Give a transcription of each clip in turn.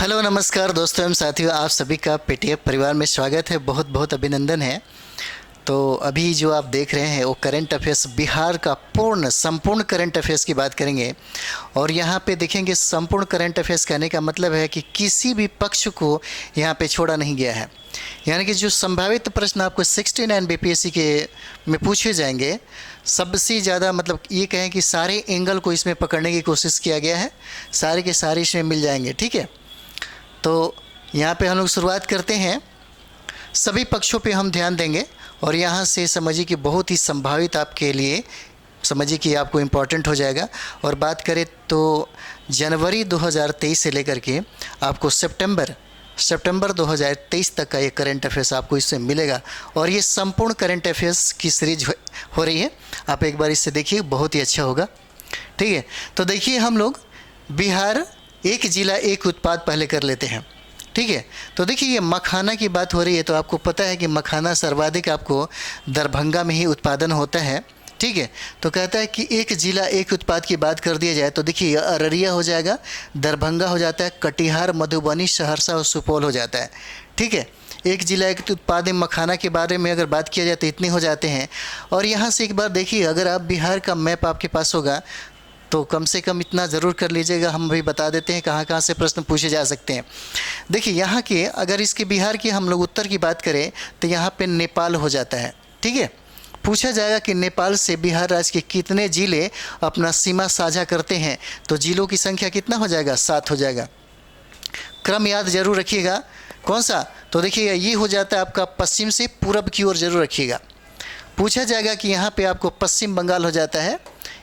Hello नमस्कार दोस्तों एवं साथियों, आप सभी का पेटीएम परिवार में स्वागत है। बहुत बहुत अभिनंदन है। तो अभी जो आप देख रहे हैं वो करंट अफेयर्स, बिहार का संपूर्ण करंट अफेयर्स की बात करेंगे। और यहाँ पे देखेंगे, संपूर्ण करंट अफेयर्स कहने का मतलब है कि किसी भी पक्ष को यहाँ पे छोड़ा नहीं गया है। यानी कि जो संभावित प्रश्न आपको 69 बीपीएससी के में पूछे जाएंगे, सबसे ज़्यादा मतलब ये कहें कि सारे एंगल को इसमें पकड़ने की कोशिश किया गया है। सारे के सारे इसमें मिल जाएंगे, ठीक है। तो यहाँ पे हम लोग शुरुआत करते हैं। सभी पक्षों पे हम ध्यान देंगे और यहाँ से समझिए कि बहुत ही संभावित आपके लिए समझिए कि आपको इम्पोर्टेंट हो जाएगा। और बात करें तो जनवरी 2023 से लेकर के आपको सितंबर 2023 तक का ये करंट अफेयर्स आपको इससे मिलेगा। और ये संपूर्ण करंट अफेयर्स की सीरीज हो रही है। आप एक बार इससे देखिए, बहुत ही अच्छा होगा, ठीक है। तो देखिए, हम लोग बिहार एक जिला एक उत्पाद पहले कर लेते हैं, ठीक है। तो देखिए, ये मखाना की बात हो रही है, तो आपको पता है कि मखाना सर्वाधिक आपको दरभंगा में ही उत्पादन होता है, ठीक है। तो कहता है कि एक जिला एक उत्पाद की बात कर दिया जाए तो देखिए, अररिया हो जाएगा, दरभंगा हो जाता है, कटिहार, मधुबनी, सहरसा और सुपौल हो जाता है, ठीक है। एक जिला एक उत्पाद मखाना के बारे में अगर बात किया जाए तो इतने हो जाते हैं। और यहाँ से एक बार देखिए, अगर आप बिहार का मैप आपके पास होगा तो कम से कम इतना ज़रूर कर लीजिएगा। हम भी बता देते हैं कहाँ कहाँ से प्रश्न पूछे जा सकते हैं। देखिए, यहाँ के अगर इसके बिहार की हम लोग उत्तर की बात करें तो यहाँ पे नेपाल हो जाता है, ठीक है। पूछा जाएगा कि नेपाल से बिहार राज्य के कितने ज़िले अपना सीमा साझा करते हैं, तो ज़िलों की संख्या कितना हो जाएगा? 7 हो जाएगा। क्रम याद जरूर रखिएगा। कौन सा? तो देखिएगा, ये हो जाता है आपका पश्चिम से पूरब की ओर, जरूर रखिएगा। पूछा जाएगा कि यहाँ पे आपको पश्चिम बंगाल हो जाता है,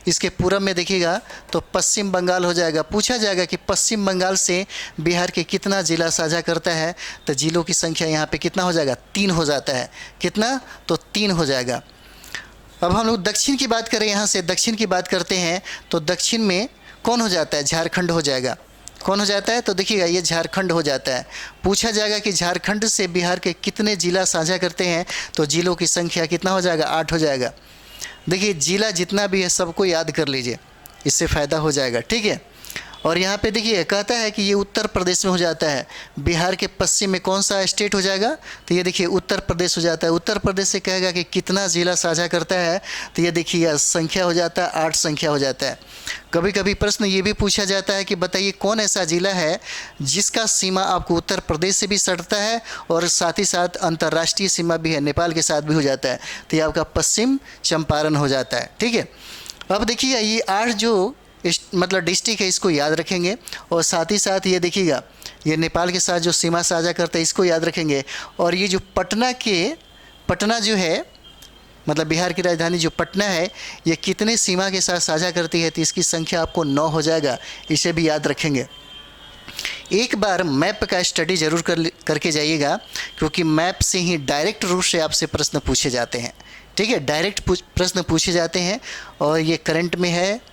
इसके पूरब में देखिएगा तो पश्चिम बंगाल हो जाएगा। पूछा जाएगा कि पश्चिम बंगाल से बिहार के कितना ज़िला साझा करता है, तो ज़िलों की संख्या यहाँ पे कितना हो जाएगा? 3 हो जाता है। कितना? तो 3 हो जाएगा। अब हम लोग दक्षिण की बात करें, यहाँ से दक्षिण की बात करते हैं तो दक्षिण में कौन हो जाता है? झारखंड हो जाएगा। कौन हो जाता है? तो देखिएगा, ये झारखंड हो जाता है। पूछा जाएगा कि झारखंड से बिहार के कितने ज़िला साझा करते हैं, तो ज़िलों की संख्या कितना हो जाएगा? 8 हो जाएगा। देखिए, ज़िला जितना भी है सबको याद कर लीजिए, इससे फ़ायदा हो जाएगा, ठीक है। और यहाँ पे देखिए, कहता है कि ये उत्तर प्रदेश में हो जाता है। बिहार के पश्चिम में कौन सा स्टेट हो जाएगा? तो ये देखिए, उत्तर प्रदेश हो जाता है। उत्तर प्रदेश से कहेगा कि कितना ज़िला साझा करता है, तो ये देखिए संख्या हो जाता है 8, संख्या हो जाता है। कभी कभी प्रश्न ये भी पूछा जाता है कि बताइए कौन ऐसा ज़िला है जिसका सीमा आपको उत्तर प्रदेश से भी सटता है और साथ ही साथ अंतर्राष्ट्रीय सीमा भी है, नेपाल के साथ भी हो जाता है, तो ये आपका पश्चिम चंपारण हो जाता है, ठीक है। अब देखिए, ये 8 जो मतलब डिस्ट्रिक्ट है, इसको याद रखेंगे। और साथ ही साथ ये देखिएगा, ये नेपाल के साथ जो सीमा साझा करता है, इसको याद रखेंगे। और ये जो पटना जो है, मतलब बिहार की राजधानी जो पटना है, ये कितने सीमा के साथ साझा करती है, तो इसकी संख्या आपको 9 हो जाएगा। इसे भी याद रखेंगे। एक बार मैप का स्टडी ज़रूर करके जाइएगा, क्योंकि मैप से ही डायरेक्ट रूप से आपसे प्रश्न पूछे जाते हैं, ठीक है। डायरेक्ट प्रश्न पूछे जाते हैं और ये करंट में है,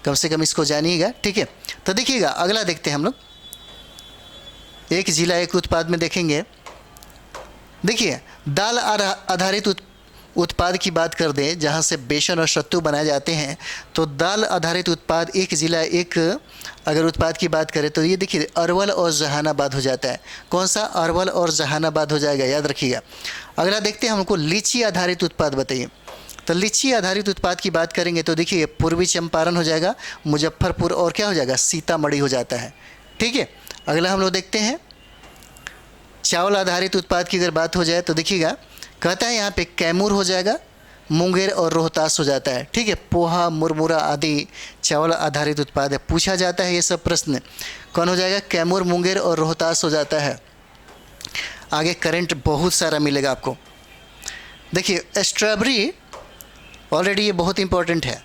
कम से कम इसको जानिएगा, ठीक है। तो देखिएगा, अगला देखते हैं हम लोग। एक जिला एक उत्पाद में देखेंगे। देखिए, दाल आधारित उत्पाद की बात कर दें, जहाँ से बेसन और सत्तू बनाए जाते हैं, तो दाल आधारित उत्पाद एक जिला एक अगर उत्पाद की बात करें तो ये देखिए, अरवल और जहानाबाद हो जाता है। कौन सा? अरवल और जहानाबाद हो जाएगा, याद रखिएगा। अगला देखते हैं, हमको लीची आधारित उत्पाद बताइए। तो लीची आधारित उत्पाद की बात करेंगे तो देखिए, पूर्वी चंपारण हो जाएगा, मुजफ्फरपुर और क्या हो जाएगा? सीतामढ़ी हो जाता है, ठीक है। अगला हम लोग देखते हैं, चावल आधारित उत्पाद की अगर बात हो जाए तो देखिएगा, कहता है यहाँ पे कैमूर हो जाएगा, मुंगेर और रोहतास हो जाता है, ठीक है। पोहा, मुरमुरा आदि चावल आधारित उत्पाद है। पूछा जाता है ये सब प्रश्न, कौन हो जाएगा? कैमूर, मुंगेर और रोहतास हो जाता है। आगे करंट बहुत सारा मिलेगा आपको। देखिए, स्ट्रॉबेरी ऑलरेडी ये बहुत इंपॉर्टेंट है।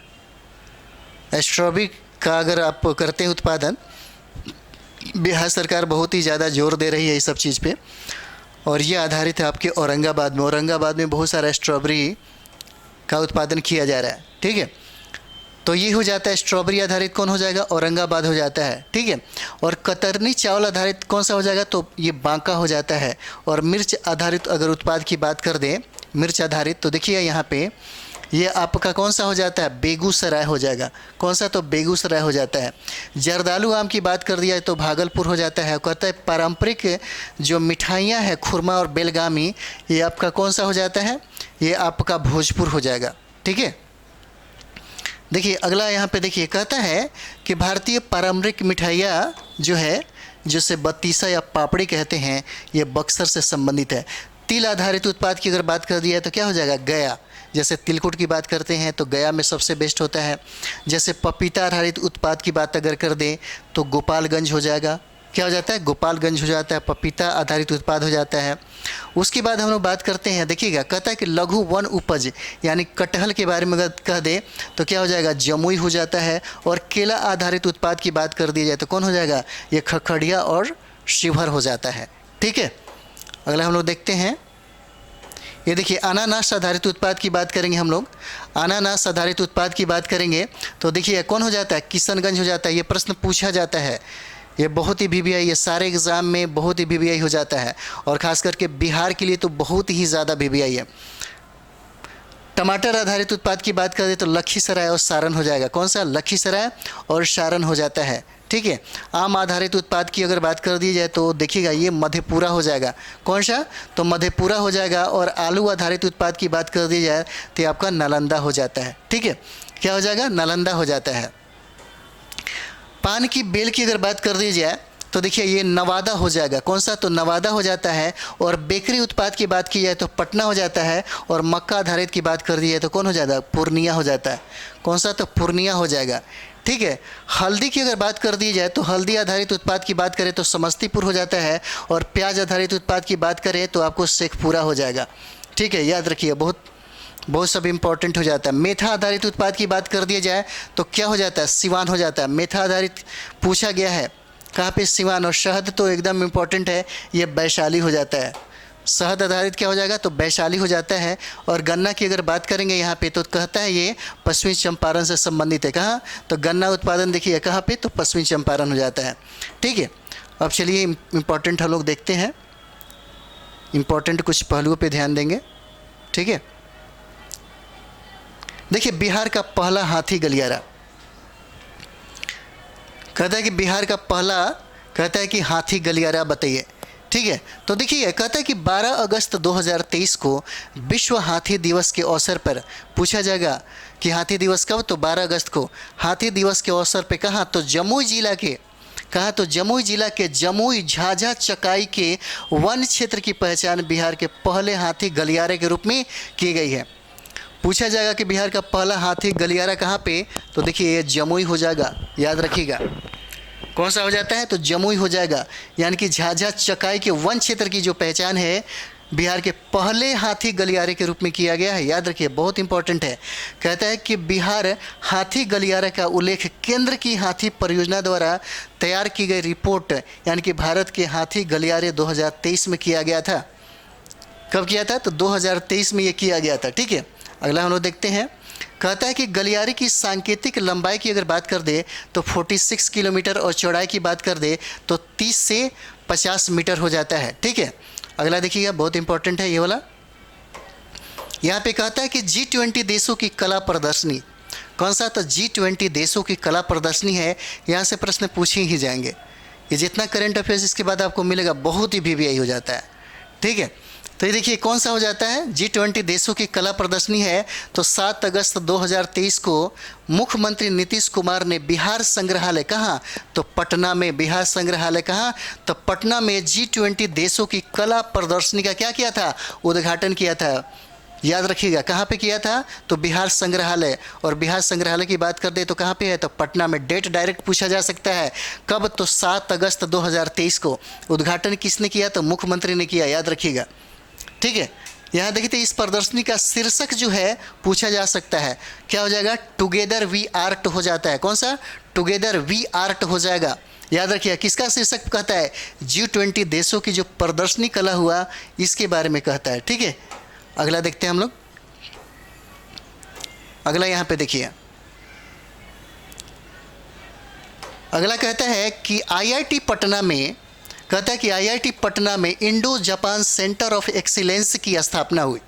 स्ट्रॉबेरी का अगर आप करते हैं उत्पादन, बिहार सरकार बहुत ही ज़्यादा जोर दे रही है इस सब चीज़ पे, और ये आधारित है आपके औरंगाबाद में। औरंगाबाद में बहुत सारा स्ट्रॉबेरी का उत्पादन किया जा रहा है, ठीक है। तो ये हो जाता है, स्ट्रॉबेरी आधारित कौन हो जाएगा? औरंगाबाद हो जाता है, ठीक है। और कतरनी चावल आधारित कौन सा हो जाएगा? तो ये बांका हो जाता है। और मिर्च आधारित अगर उत्पाद की बात कर दें, मिर्च आधारित, तो देखिए यहाँ पे ये आपका कौन सा हो जाता है, बेगूसराय हो जाएगा। कौन सा, तो बेगूसराय हो जाता है। जर्दालू आम की बात कर दिया तो भागलपुर हो जाता है। कहता है पारंपरिक जो मिठाइयाँ हैं खुरमा और बेलगामी, ये आपका कौन सा हो जाता है, ये आपका भोजपुर हो जाएगा। ठीक है, देखिए अगला यहाँ पे देखिए, कहता है कि भारतीय पारंपरिक मिठाइयाँ जो है, जिसे बत्तीसा या पापड़ी कहते हैं, ये बक्सर से संबंधित है। तिल आधारित उत्पाद की अगर बात कर दी है तो क्या हो जाएगा, गया। जैसे तिलकुट की बात करते हैं तो गया में सबसे बेस्ट होता है। जैसे पपीता आधारित उत्पाद की बात अगर कर दें तो गोपालगंज हो जाएगा। क्या हो जाता है, गोपालगंज हो जाता है, पपीता आधारित उत्पाद हो जाता है। उसके बाद हम लोग बात करते हैं, देखिएगा कहता है कि लघु वन उपज यानी कटहल के बारे में अगर कह दे तो क्या हो जाएगा, जमुई हो जाता है। और केला आधारित उत्पाद की बात कर दी जाए तो कौन हो जाएगा, ये खखड़िया और शिवहर हो जाता है। ठीक है, अगला हम लोग देखते हैं, ये देखिए अनानास आधारित उत्पाद की बात करेंगे हम लोग। अनानास आधारित उत्पाद की बात करेंगे तो देखिए कौन हो जाता है, किशनगंज हो जाता है। ये प्रश्न पूछा जाता है, ये बहुत ही वीवीआई, ये सारे एग्ज़ाम में बहुत ही वीवीआई हो जाता है, और ख़ास करके बिहार के लिए तो बहुत ही ज़्यादा वीवीआई है। टमाटर आधारित उत्पाद की बात करें तो लखीसराय और सारण हो जाएगा। कौन सा, लखीसराय और सारण हो जाता है। ठीक है, आम आधारित उत्पाद की अगर बात कर दी जाए तो देखिएगा ये मधेपुरा हो जाएगा। कौन सा, तो मधेपुरा हो जाएगा। और आलू आधारित उत्पाद की बात कर दी जाए तो आपका नालंदा हो जाता है। ठीक है, क्या हो जाएगा, नालंदा हो जाता है। पान की बेल की अगर बात कर दी जाए तो देखिए ये नवादा हो जाएगा। कौन सा, तो नवादा हो जाता है। और बेकरी उत्पाद की बात की जाए तो पटना हो जाता है। और मक्का आधारित की बात कर दी जाए तो कौन हो जाता है, पूर्णिया हो जाता है। कौन सा, तो पूर्णिया हो जाएगा। ठीक है, हल्दी की अगर बात कर दी जाए तो हल्दी आधारित उत्पाद की बात करें तो समस्तीपुर हो जाता है। और प्याज आधारित उत्पाद की बात करें तो आपको शेखपुरा हो जाएगा। ठीक है, याद रखिए, बहुत सब इंपॉर्टेंट हो जाता है। मेथा आधारित उत्पाद की बात कर दिया जाए तो क्या हो जाता है, सिवान हो जाता है। मेथा आधारित पूछा गया है, कहाँ पे, सिवान। और शहद तो एकदम इम्पॉर्टेंट है, ये वैशाली हो जाता है। शहद आधारित क्या हो जाएगा, तो वैशाली हो जाता है। और गन्ना की अगर बात करेंगे यहाँ पे तो कहता है ये पश्चिमी चंपारण से संबंधित है। कहाँ, तो गन्ना उत्पादन देखिए कहाँ पे, तो पश्चिमी चंपारण हो जाता है। ठीक है, अब चलिए इम्पॉर्टेंट हम लोग देखते हैं, इम्पॉर्टेंट कुछ पहलुओं पे ध्यान देंगे। ठीक है, देखिए बिहार का पहला हाथी गलियारा, कहता है कि बिहार का पहला, कहता है कि हाथी गलियारा बताइए। ठीक है, तो देखिए कहता है कि 12 अगस्त 2023 को विश्व हाथी दिवस के अवसर पर पूछा जाएगा कि हाथी दिवस कब, तो 12 अगस्त को। हाथी दिवस के अवसर पे कहाँ, तो जमुई जिला के, कहाँ, तो जमुई जिला के जमुई झाझा चकाई के वन क्षेत्र की पहचान बिहार के पहले हाथी गलियारे के रूप में की गई है। पूछा जाएगा कि बिहार का पहला हाथी गलियारा कहाँ पे, तो देखिए ये जमुई हो जाएगा, याद रखिएगा। कौन सा हो जाता है, तो जमुई हो जाएगा। यानी कि झाझा चकाई के वन क्षेत्र की जो पहचान है बिहार के पहले हाथी गलियारे के रूप में किया गया है। याद रखिए, बहुत इंपॉर्टेंट है। कहता है कि बिहार हाथी गलियारे का उल्लेख केंद्र की हाथी परियोजना द्वारा तैयार की गई रिपोर्ट यानी कि भारत के हाथी गलियारे 2023 में किया गया था। कब किया था, तो 2023 में ये किया गया था। ठीक है, अगला हम लोग देखते हैं, कहता है कि गलियारे की सांकेतिक लंबाई की अगर बात कर दे तो 46 किलोमीटर और चौड़ाई की बात कर दे तो 30 से 50 मीटर हो जाता है। ठीक है, अगला देखिएगा, बहुत इंपॉर्टेंट है ये वाला। यहाँ पे कहता है कि G20 देशों की कला प्रदर्शनी, कौन सा, तो G20 देशों की कला प्रदर्शनी है। यहाँ से प्रश्न पूछे ही जाएंगे। ये जितना करंट अफेयर्स इसके बाद आपको मिलेगा बहुत ही वीवीआई हो जाता है। ठीक है, तो ये देखिए कौन सा हो जाता है, G20 देशों की कला प्रदर्शनी है। तो 7 अगस्त 2023 को मुख्यमंत्री नीतीश कुमार ने बिहार संग्रहालय, कहाँ, तो पटना में। बिहार संग्रहालय कहाँ, तो पटना में G20 देशों की कला प्रदर्शनी का क्या किया था, उद्घाटन किया था। याद रखिएगा, कहाँ पे किया था, तो बिहार संग्रहालय। और बिहार संग्रहालय की बात कर दे तो कहाँ पे है, तो पटना में। डेट डायरेक्ट पूछा जा सकता है, कब, तो 7 अगस्त 2023 को। उद्घाटन किसने किया, तो मुख्यमंत्री ने किया, याद रखिएगा। ठीक है, यहाँ देखिए तो इस प्रदर्शनी का शीर्षक जो है पूछा जा सकता है, क्या हो जाएगा, टुगेदर वी आर्ट हो जाता है। कौन सा, टुगेदर वी आर्ट हो जाएगा। याद रखिए किसका शीर्षक कहता है, G20 देशों की जो प्रदर्शनी कला हुआ इसके बारे में कहता है। ठीक है, अगला देखते हैं हम लोग। अगला यहाँ पे देखिए, अगला कहता है कि IIT पटना में, कहता है कि IIT पटना में Indo Japan centre of excellence की स्थापना हुई।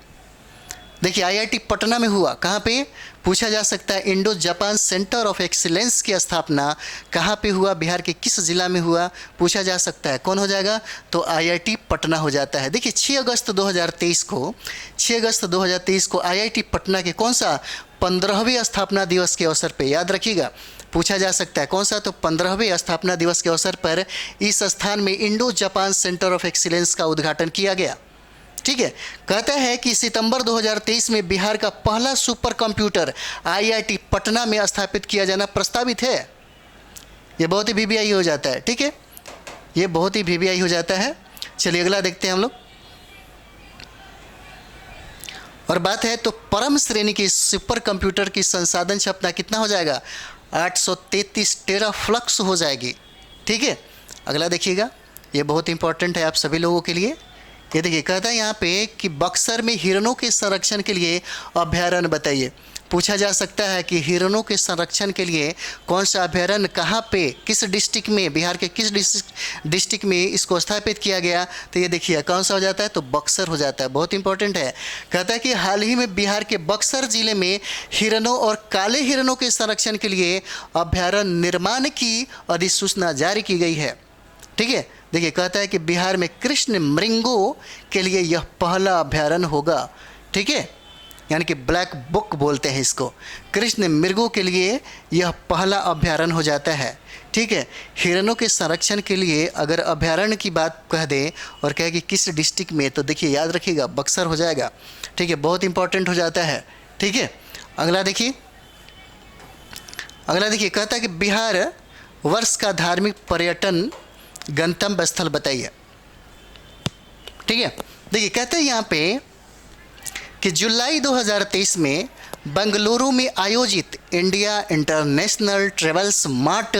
देखिए आईआईटी पटना में हुआ, कहाँ पे पूछा जा सकता है। Indo Japan centre of excellence की स्थापना कहाँ पे हुआ, बिहार के किस जिला में हुआ, पूछा जा सकता है। कौन हो जाएगा, तो आईआईटी पटना हो जाता है। देखिए 6 अगस्त 2023 को आईआईटी पटना के कौन सा 15वें स्थापना दिवस के अवसर पे, याद रखिएगा, पूछा जा सकता है कौन सा, तो 15वें स्थापना दिवस के अवसर पर इस स्थान में Indo Japan centre of excellence का उद्घाटन किया गया। ठीक है, कहता है कि सितंबर 2023 में बिहार का पहला सुपर कंप्यूटर आईआईटी पटना में स्थापित किया जाना प्रस्तावित है। ये बहुत ही वीवीआई हो जाता है। ठीक है, ये बहुत ही वीवीआई हो जाता है। चलिए अगला देखते हैं हम लोग। और बात है तो परम श्रेणी की सुपर कंप्यूटर की संसाधन क्षमता कितना हो जाएगा, 833 टेराफ्लक्स हो जाएगी। ठीक है, अगला देखिएगा, ये बहुत इंपॉर्टेंट है आप सभी लोगों के लिए। ये देखिए कहता है यहाँ पे कि बक्सर में हिरणों के संरक्षण के लिए अभयारण्य बताइए। पूछा जा सकता है कि हिरणों के संरक्षण के लिए कौन सा अभयारण्य कहाँ पे, किस डिस्ट्रिक्ट में, बिहार के किस डिस्ट्रिक्ट में इसको स्थापित किया गया, तो ये देखिए कौन सा हो जाता है, तो बक्सर हो जाता है। बहुत इंपॉर्टेंट है। कहता है कि हाल ही में बिहार के बक्सर जिले में हिरणों और काले हिरणों के संरक्षण के लिए अभयारण्य निर्माण की अधिसूचना जारी की गई है। ठीक है, देखिए कहता है कि बिहार में कृष्ण मृगों के लिए यह पहला अभयारण्य होगा। ठीक है, यानी कि ब्लैक बुक बोलते हैं इसको। कृष्ण मृगों के लिए यह पहला अभयारण्य हो जाता है। ठीक है, हिरणों के संरक्षण के लिए अगर अभयारण्य की बात कह दें और कहे कि किस डिस्ट्रिक्ट में, तो देखिए याद रखिएगा बक्सर हो जाएगा। ठीक है, बहुत इंपॉर्टेंट हो जाता है। ठीक है, अगला देखिए, कहता है कि बिहार वर्ष का धार्मिक पर्यटन गंतव्य स्थल बताइए। ठीक है, देखिए कहते हैं यहाँ पे कि जुलाई 2023 में बेंगलुरु में आयोजित इंडिया इंटरनेशनल ट्रेवल्स मार्ट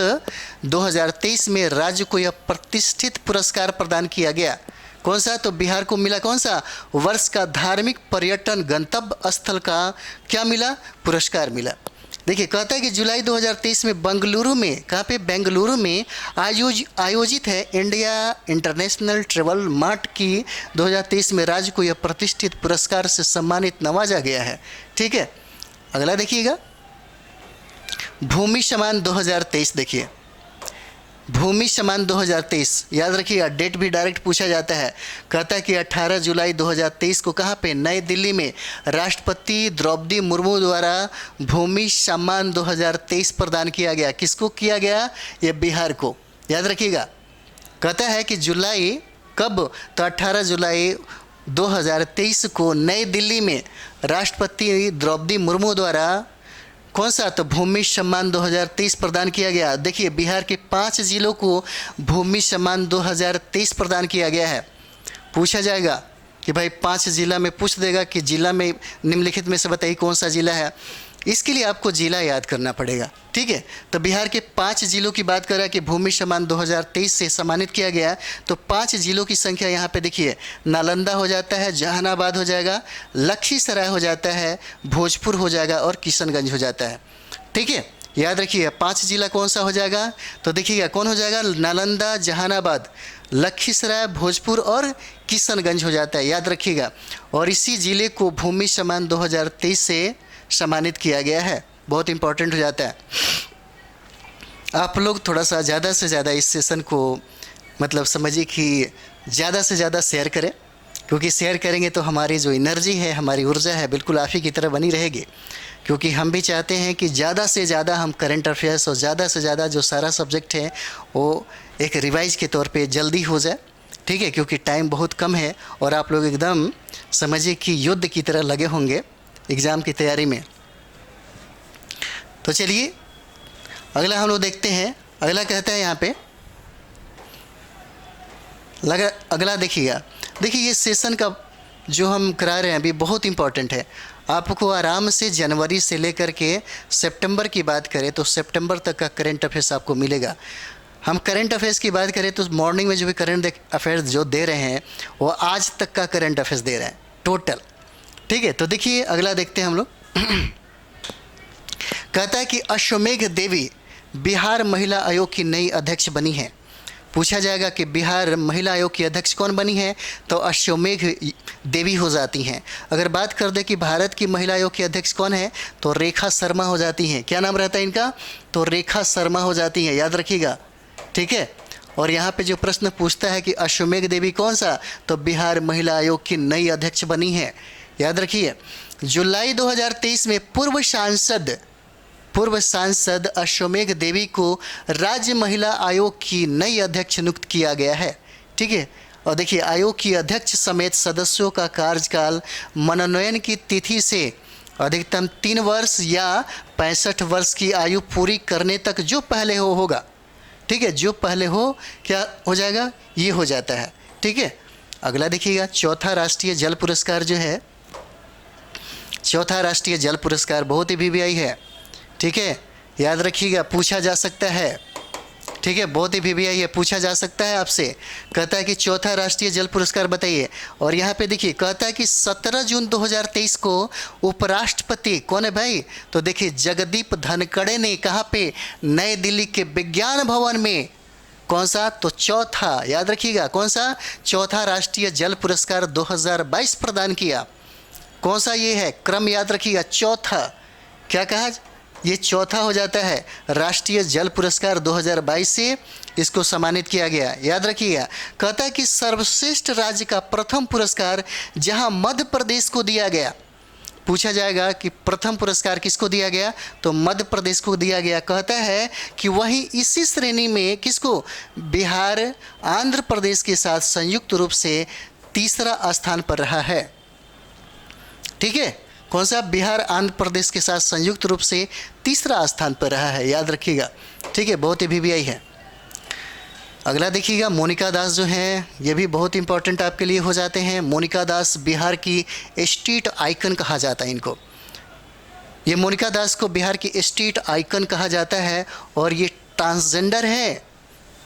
2023 में राज्य को यह प्रतिष्ठित पुरस्कार प्रदान किया गया। कौन सा, तो बिहार को मिला कौन सा, वर्ष का धार्मिक पर्यटन गंतव्य स्थल का क्या मिला, पुरस्कार मिला। देखिए कहता है कि जुलाई 2023 में बेंगलुरु में, कहाँ पे, बेंगलुरु में आयोजित है इंडिया इंटरनेशनल ट्रेवल मार्ट की 2023 में राज्य को यह प्रतिष्ठित पुरस्कार से सम्मानित नवाजा गया है। ठीक है, अगला देखिएगा, भूमि सम्मान 2023। देखिए भूमि सम्मान 2023, याद रखिएगा, डेट भी डायरेक्ट पूछा जाता है। कहता है कि 18 जुलाई 2023 को कहाँ पे, नई दिल्ली में राष्ट्रपति द्रौपदी मुर्मू द्वारा भूमि सम्मान 2023 प्रदान किया गया। किसको किया गया, ये बिहार को, याद रखिएगा। कहता है कि जुलाई कब, तो 18 जुलाई 2023 को नई दिल्ली में राष्ट्रपति द्रौपदी मुर्मू द्वारा कौन सा, तो भूमि सम्मान 2023 प्रदान किया गया। देखिए बिहार के 5 जिलों को भूमि सम्मान 2023 प्रदान किया गया है। पूछा जाएगा कि भाई 5 जिला में पूछ देगा कि जिला में निम्नलिखित में से बताइए कौन सा जिला है। इसके लिए आपको जिला याद करना पड़ेगा। ठीक है, तो बिहार के 5 जिलों की बात करें कि भूमि सम्मान 2023 से सम्मानित किया गया, तो 5 जिलों की संख्या यहाँ पे देखिए, नालंदा हो जाता है, जहानाबाद हो जाएगा, लखीसराय हो जाता है, भोजपुर हो जाएगा और किशनगंज हो जाता है। ठीक है, याद रखिए 5 जिला कौन सा हो जाएगा, तो देखिएगा कौन हो जाएगा, नालंदा, जहानाबाद, लखीसराय, भोजपुर और किशनगंज हो जाता है, याद रखिएगा। और इसी ज़िले को भूमि सम्मान 2023 से सम्मानित किया गया है। बहुत इंपॉर्टेंट हो जाता है। आप लोग थोड़ा सा ज़्यादा से ज़्यादा इस सेशन को मतलब समझिए कि ज़्यादा से ज़्यादा शेयर करें, क्योंकि शेयर करेंगे तो हमारी जो एनर्जी है, हमारी ऊर्जा है, बिल्कुल आप ही की तरह बनी रहेगी। क्योंकि हम भी चाहते हैं कि ज़्यादा से ज़्यादा हम करंट अफेयर्स और ज़्यादा से ज़्यादा जो सारा सब्जेक्ट है वो एक रिवाइज के तौर पे जल्दी हो जाए। ठीक है, क्योंकि टाइम बहुत कम है और आप लोग एकदम समझिए कि युद्ध की तरह लगे होंगे एग्ज़ाम की तैयारी में। तो चलिए अगला हम लोग देखते हैं। अगला कहता है यहाँ पे अगला देखिएगा, देखिए ये सेशन का जो हम करा रहे हैं अभी बहुत इंपॉर्टेंट है। आपको आराम से जनवरी से लेकर के सितंबर की बात करें तो सितंबर तक का करंट अफेयर्स आपको मिलेगा। हम करंट अफेयर्स की बात करें तो मॉर्निंग में जो भी करंट अफेयर्स जो दे रहे हैं वो आज तक का करंट अफेयर्स दे रहे हैं टोटल। ठीक है, तो देखिए अगला देखते हैं हम लोग। कहता है कि अश्वमेघ देवी बिहार महिला आयोग की नई अध्यक्ष बनी है। पूछा जाएगा कि बिहार महिला आयोग की अध्यक्ष कौन बनी है, तो अश्वमेघ देवी हो जाती हैं। अगर बात कर दें कि भारत की महिला आयोग की अध्यक्ष कौन है, तो रेखा शर्मा हो जाती हैं। क्या नाम रहता है इनका, तो रेखा शर्मा हो जाती हैं, याद रखिएगा, ठीक है। और यहाँ पे जो प्रश्न पूछता है कि अश्वमेघ देवी कौन सा, तो बिहार महिला आयोग की नई अध्यक्ष बनी है, याद रखिए। जुलाई 2023 में पूर्व सांसद अश्वमेघ देवी को राज्य महिला आयोग की नई अध्यक्ष नियुक्त किया गया है, ठीक है। और देखिए, आयोग की अध्यक्ष समेत सदस्यों का कार्यकाल मनोनयन की तिथि से अधिकतम 3 वर्ष या 65 वर्ष की आयु पूरी करने तक जो पहले होगा, ठीक है, जो पहले हो क्या हो जाएगा, ये हो जाता है, ठीक है। अगला देखिएगा, चौथा राष्ट्रीय जल पुरस्कार जो है, चौथा राष्ट्रीय जल पुरस्कार बहुत ही वीवीआई है, ठीक है, याद रखिएगा, पूछा जा सकता है, ठीक है, बहुत ही वीवीआई है, पूछा जा सकता है आपसे। कहता है कि चौथा राष्ट्रीय जल पुरस्कार बताइए। और यहाँ पे देखिए, कहता है कि 17 जून 2023 को उपराष्ट्रपति कौन है भाई, तो देखिए जगदीप धनखड़ ने कहाँ पे, नई दिल्ली के विज्ञान भवन में, कौन सा, तो चौथा, याद रखिएगा, कौन सा, चौथा राष्ट्रीय जल पुरस्कार 2022 प्रदान किया। कौन सा ये है, क्रम याद रखिएगा, चौथा, क्या कहा, ये चौथा हो जाता है। राष्ट्रीय जल पुरस्कार 2022 से इसको सम्मानित किया गया, याद रखिएगा। कहता है कि सर्वश्रेष्ठ राज्य का प्रथम पुरस्कार जहां मध्य प्रदेश को दिया गया, पूछा जाएगा कि प्रथम पुरस्कार किसको दिया गया, तो मध्य प्रदेश को दिया गया। कहता है कि वहीं इसी श्रेणी में किसको, बिहार आंध्र प्रदेश के साथ संयुक्त रूप से तीसरा स्थान पर रहा है, ठीक है। कौन सा, बिहार आंध्र प्रदेश के साथ संयुक्त रूप से तीसरा स्थान पर रहा है, याद रखिएगा, ठीक है, बहुत ही वीवीआई है। अगला देखिएगा, मोनिका दास जो हैं, ये भी बहुत इंपॉर्टेंट आपके लिए हो जाते हैं। मोनिका दास बिहार की स्ट्रीट आइकन कहा जाता है इनको। ये मोनिका दास को बिहार की स्ट्रीट आइकन कहा जाता है और ये ट्रांसजेंडर है,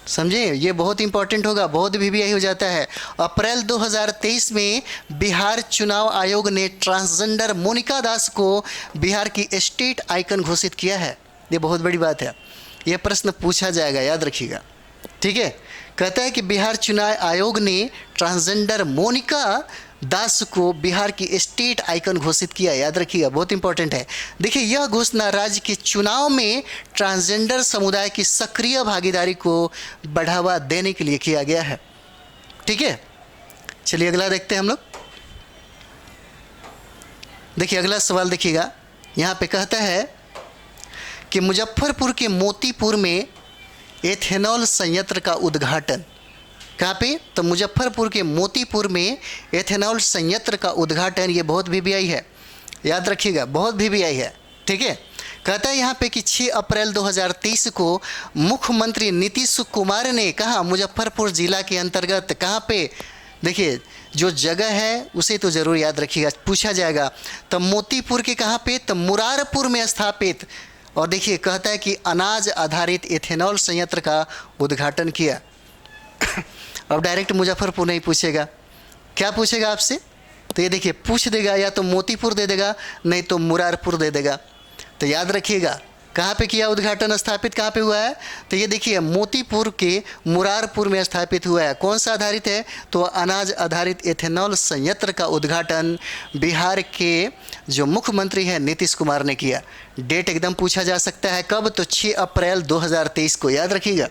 समझे, ये बहुत इंपॉर्टेंट होगा, बहुत वीवीआई हो जाता है। अप्रैल 2023 में बिहार चुनाव आयोग ने ट्रांसजेंडर मोनिका दास को बिहार की स्टेट आइकन घोषित किया है। ये बहुत बड़ी बात है, ये प्रश्न पूछा जाएगा, याद रखिएगा, ठीक है। कहता है कि बिहार चुनाव आयोग ने ट्रांसजेंडर मोनिका दास को बिहार की स्टेट आइकन घोषित किया, याद रखिएगा, बहुत इंपॉर्टेंट है। देखिए, यह घोषणा राज्य के चुनाव में ट्रांसजेंडर समुदाय की सक्रिय भागीदारी को बढ़ावा देने के लिए किया गया है, ठीक है। चलिए अगला देखते हैं हम लोग। देखिए अगला सवाल देखिएगा, यहाँ पे कहता है कि मुजफ्फरपुर के मोतीपुर में एथेनॉल संयंत्र का उद्घाटन, कहाँ पे, तो मुजफ्फरपुर के मोतीपुर में एथेनॉल संयंत्र का उद्घाटन, ये बहुत वीवीआई है, याद रखिएगा, बहुत वीवीआई है, ठीक है। कहता है यहाँ पे कि 6 अप्रैल 2023 को मुख्यमंत्री नीतीश कुमार ने कहा, मुजफ्फरपुर जिला के अंतर्गत, कहाँ पे, देखिए जो जगह है उसे तो ज़रूर याद रखिएगा, पूछा जाएगा। तो मोतीपुर के कहाँ पे, तो मुरारपुर में स्थापित, और देखिए कहता है कि अनाज आधारित एथेनॉल संयंत्र का उद्घाटन किया। अब डायरेक्ट मुजफ्फरपुर नहीं पूछेगा, क्या पूछेगा आपसे, तो ये देखिए पूछ देगा, या तो मोतीपुर दे देगा, नहीं तो मुरारपुर दे देगा। तो याद रखिएगा, कहाँ पे किया उद्घाटन, स्थापित कहाँ पे हुआ है, तो ये देखिए मोतीपुर के मुरारपुर में स्थापित हुआ है। कौन सा आधारित है, तो अनाज आधारित एथेनॉल संयंत्र का उद्घाटन बिहार के जो मुख्यमंत्री हैं नीतीश कुमार ने किया। डेट एकदम पूछा जा सकता है, कब, तो 6 अप्रैल 2023 को, याद रखिएगा,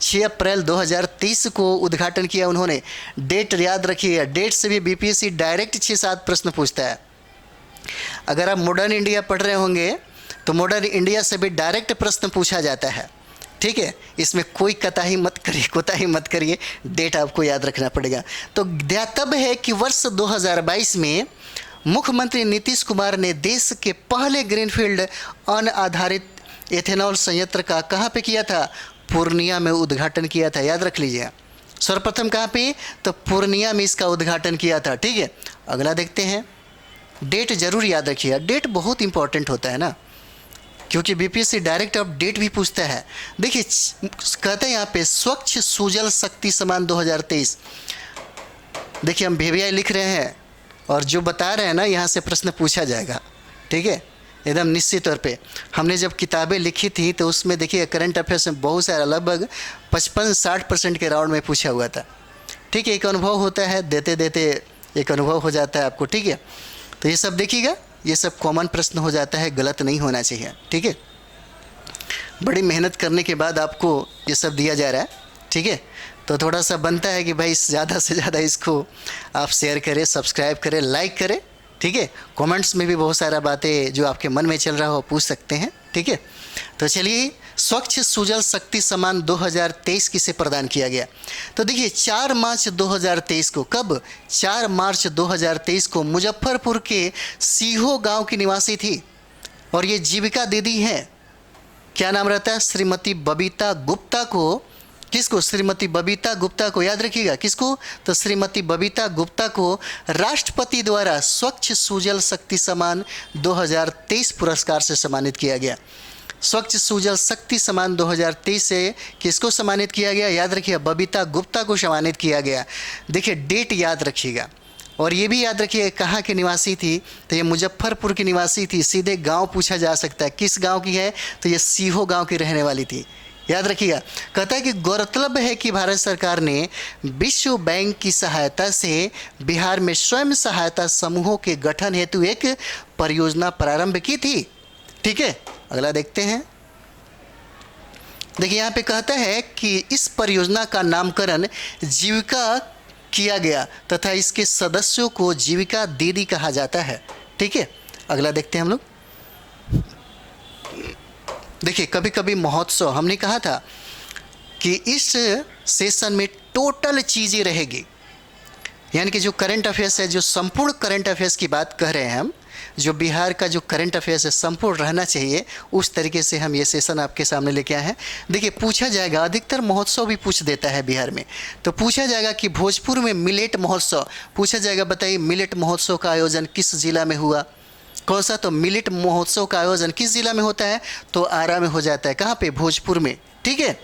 6 अप्रैल 2023 को उद्घाटन किया उन्होंने। डेट याद रखिएगा, डेट से भी बीपीएससी डायरेक्ट 6-7 प्रश्न पूछता है। अगर आप मॉडर्न इंडिया पढ़ रहे होंगे तो मॉडर्न इंडिया से भी डायरेक्ट प्रश्न पूछा जाता है, ठीक है। इसमें कोई कोताही मत करिए, डेट आपको याद रखना पड़ेगा। तो ज्ञातव्य है कि वर्ष 2022 में मुख्यमंत्री नीतीश कुमार ने देश के पहले ग्रीनफील्ड अन्न आधारित एथेनॉल संयंत्र का कहाँ पे किया था, पूर्णिया में उद्घाटन किया था, याद रख लीजिए। सर्वप्रथम कहाँ पे, तो पूर्णिया में इसका उद्घाटन किया था, ठीक है। अगला देखते हैं, डेट जरूर याद रखिएगा, डेट बहुत इंपॉर्टेंट होता है ना, क्योंकि बीपीएससी डायरेक्ट अब डेट भी पूछता है। देखिए कहते हैं यहाँ पे स्वच्छ सुजल शक्ति समान 2023, देखिए हम वीवीआई लिख रहे हैं और जो बता रहे हैं ना, यहाँ से प्रश्न पूछा जाएगा, ठीक है, एकदम निश्चित तौर पे। हमने जब किताबें लिखी थी तो उसमें देखिए करंट अफेयर्स में बहुत सारा लगभग 55-60% के राउंड में पूछा हुआ था। ठीक है, एक अनुभव होता है, देते देते एक अनुभव हो जाता है आपको। ठीक है, तो ये सब देखिएगा, ये सब कॉमन प्रश्न हो जाता है, गलत नहीं होना चाहिए। ठीक है, बड़ी मेहनत करने के बाद आपको ये सब दिया जा रहा है। ठीक है, तो थोड़ा सा बनता है कि भाई ज़्यादा से ज़्यादा इसको आप शेयर करें, सब्सक्राइब करें, लाइक करें। ठीक है, कमेंट्स में भी बहुत सारा बातें जो आपके मन में चल रहा हो पूछ सकते हैं। ठीक है, तो चलिए, स्वच्छ सुजल शक्ति सम्मान 2023 किसे प्रदान किया गया? तो देखिए 4 मार्च 2023 को, कब? 4 मार्च 2023 को मुजफ्फरपुर के सीहो गांव की निवासी थी और ये जीविका दीदी हैं। क्या नाम रहता है? श्रीमती बबीता गुप्ता को। किसको? श्रीमती बबीता गुप्ता को। याद रखिएगा, किसको? तो श्रीमती बबीता गुप्ता को राष्ट्रपति द्वारा स्वच्छ सुजल शक्ति सम्मान 2023 पुरस्कार से सम्मानित किया गया। स्वच्छ सुजल शक्ति सम्मान 2023 से किसको सम्मानित किया गया? याद रखिए, बबीता गुप्ता को सम्मानित किया गया। देखिए डेट याद रखिएगा, और ये भी याद रखिए कहाँ की निवासी थी? तो ये मुजफ्फरपुर की निवासी थी। सीधे गांव पूछा जा सकता है, किस गांव की है? तो ये सीहो गांव की रहने वाली थी। याद रखिएगा। कहता है कि गौरतलब है कि भारत सरकार ने विश्व बैंक की सहायता से बिहार में स्वयं सहायता समूहों के गठन हेतु एक परियोजना प्रारंभ की थी। ठीक है, अगला देखते हैं। देखिए यहाँ पे कहता है कि इस परियोजना का नामकरण जीविका किया गया तथा इसके सदस्यों को जीविका दीदी कहा जाता है। ठीक है, अगला देखते हैं हम लोग। देखिए कभी कभी महोत्सव, हमने कहा था कि इस सेशन में टोटल चीज़ें रहेगी, यानी कि जो करंट अफेयर्स है, जो संपूर्ण करंट अफेयर्स की बात कह रहे हैं हम, जो बिहार का जो करंट अफेयर्स है संपूर्ण रहना चाहिए, उस तरीके से हम ये सेशन आपके सामने लेके आए हैं। देखिए पूछा जाएगा, अधिकतर महोत्सव भी पूछ देता है बिहार में, तो पूछा जाएगा कि भोजपुर में मिलेट महोत्सव पूछा जाएगा। बताइए मिलेट महोत्सव का आयोजन किस जिला में हुआ? कौन सा? तो मिलेट महोत्सव का आयोजन किस जिला में होता है? तो आरा में हो जाता है। कहाँ पे? भोजपुर में। ठीक है,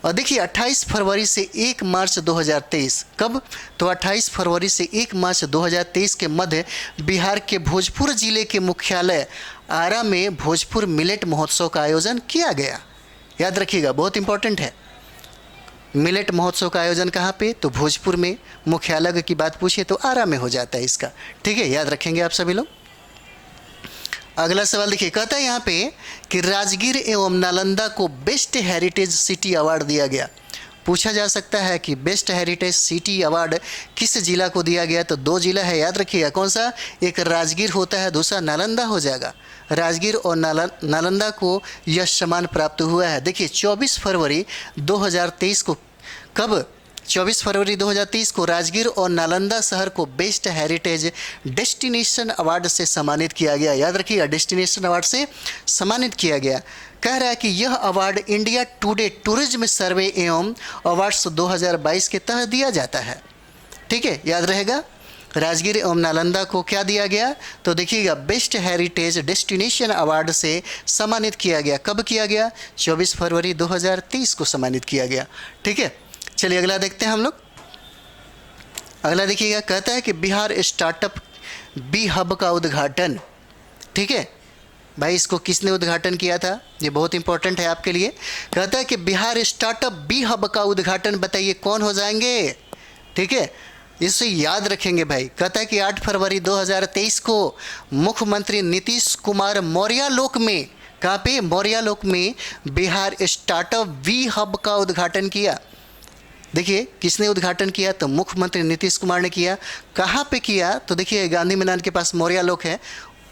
और देखिए 28 फरवरी से 1 मार्च 2023, कब? तो 28 फरवरी से 1 मार्च 2023 के मध्य बिहार के भोजपुर जिले के मुख्यालय आरा में भोजपुर मिलेट महोत्सव का आयोजन किया गया। याद रखिएगा, बहुत इंपॉर्टेंट है। मिलेट महोत्सव का आयोजन कहाँ पे? तो भोजपुर में। मुख्यालय की बात पूछिए तो आरा में हो जाता है इसका। ठीक है, याद रखेंगे आप सभी लोग। अगला सवाल देखिए, कहता है यहाँ पे कि राजगीर एवं नालंदा को बेस्ट हेरिटेज सिटी अवार्ड दिया गया। पूछा जा सकता है कि बेस्ट हेरिटेज सिटी अवार्ड किस जिला को दिया गया? तो 2 जिला है, याद रखिएगा। कौन सा? एक राजगीर होता है, दूसरा नालंदा हो जाएगा। राजगीर और नालंदा को यह सम्मान प्राप्त हुआ है। देखिए 24 फरवरी 2023 को, कब? 24 फरवरी 2023 को राजगीर और नालंदा शहर को बेस्ट हेरिटेज डेस्टिनेशन अवार्ड से सम्मानित किया गया। याद रखिएगा, डेस्टिनेशन अवार्ड से सम्मानित किया गया। कह रहा है कि यह अवार्ड इंडिया टुडे टूरिज्म सर्वे एवं अवार्ड्स 2022 के तहत दिया जाता है। ठीक है, याद रहेगा। राजगीर एवं नालंदा को क्या दिया गया? तो देखिएगा बेस्ट हेरिटेज डेस्टिनेशन अवार्ड से सम्मानित किया गया। कब किया गया? 24 फरवरी 2023 को सम्मानित किया गया। ठीक है, चलिए अगला देखते हैं हम लोग। अगला देखिएगा, कहता है कि बिहार स्टार्टअप बी हब का उद्घाटन। ठीक है भाई, इसको किसने उद्घाटन किया था? ये बहुत इंपॉर्टेंट है आपके लिए। कहता है कि बिहार स्टार्टअप बी हब का उद्घाटन, बताइए कौन हो जाएंगे? ठीक है, इसे याद रखेंगे भाई। कहता है कि 8 फरवरी 2023 को मुख्यमंत्री नीतीश कुमार मौर्यालोक में, कहाँ पे? मौर्यालोक में बिहार स्टार्टअप बी हब का उद्घाटन किया। देखिए किसने उद्घाटन किया? तो मुख्यमंत्री नीतीश कुमार ने किया। कहाँ पे किया? तो देखिए गांधी मैदान के पास मौर्यालोक है।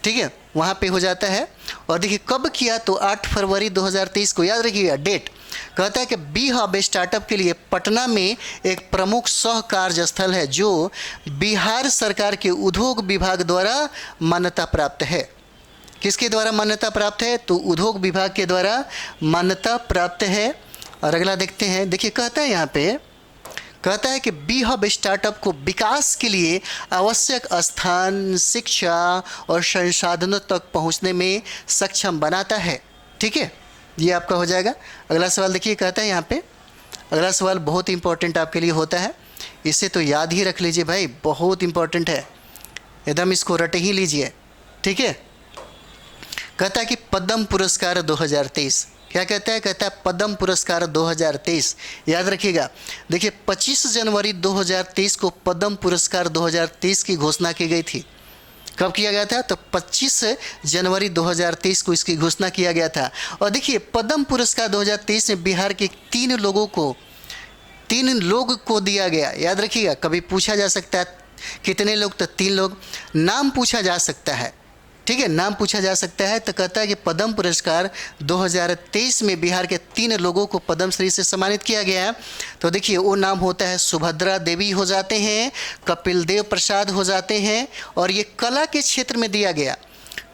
ठीक है, वहाँ पे हो जाता है। और देखिए कब किया? तो 8 फरवरी 2023 को। याद रखिएगा डेट। कहता है कि बी हब स्टार्टअप के लिए पटना में एक प्रमुख सह कार्य स्थल है जो बिहार सरकार के उद्योग विभाग द्वारा मान्यता प्राप्त है। किसके द्वारा मान्यता प्राप्त है? तो उद्योग विभाग के द्वारा मान्यता प्राप्त है। और अगला देखते हैं। देखिए कहता है यहाँ पे, कहता है कि बी हब स्टार्टअप को विकास के लिए आवश्यक स्थान, शिक्षा और संसाधनों तक पहुँचने में सक्षम बनाता है। ठीक है, ये आपका हो जाएगा। अगला सवाल देखिए, कहता है यहाँ पे, अगला सवाल बहुत इंपॉर्टेंट आपके लिए होता है, इसे तो याद ही रख लीजिए भाई, बहुत इंपॉर्टेंट है, एकदम इसको रट ही लीजिए। ठीक है, कहता है कि पद्म पुरस्कार 2023, क्या कहता है? कहता है पद्म पुरस्कार 2023। याद रखिएगा, देखिए 25 जनवरी 2023 को पद्म पुरस्कार 2023 की घोषणा की गई थी। कब किया गया था? तो 25 जनवरी 2023 को इसकी घोषणा किया गया था। और देखिए पद्म पुरस्कार 2023 में बिहार के 3 लोग को दिया गया। याद रखिएगा, कभी पूछा जा सकता है कितने लोग, तो 3 लोग। नाम पूछा जा सकता है, ठीक है, नाम पूछा जा सकता है। तो कहता है कि पद्म पुरस्कार 2023 में बिहार के 3 लोगों को पद्मश्री से सम्मानित किया गया है। तो देखिए वो नाम होता है सुभद्रा देवी हो जाते हैं, कपिल देव प्रसाद हो जाते हैं, और ये कला के क्षेत्र में दिया गया।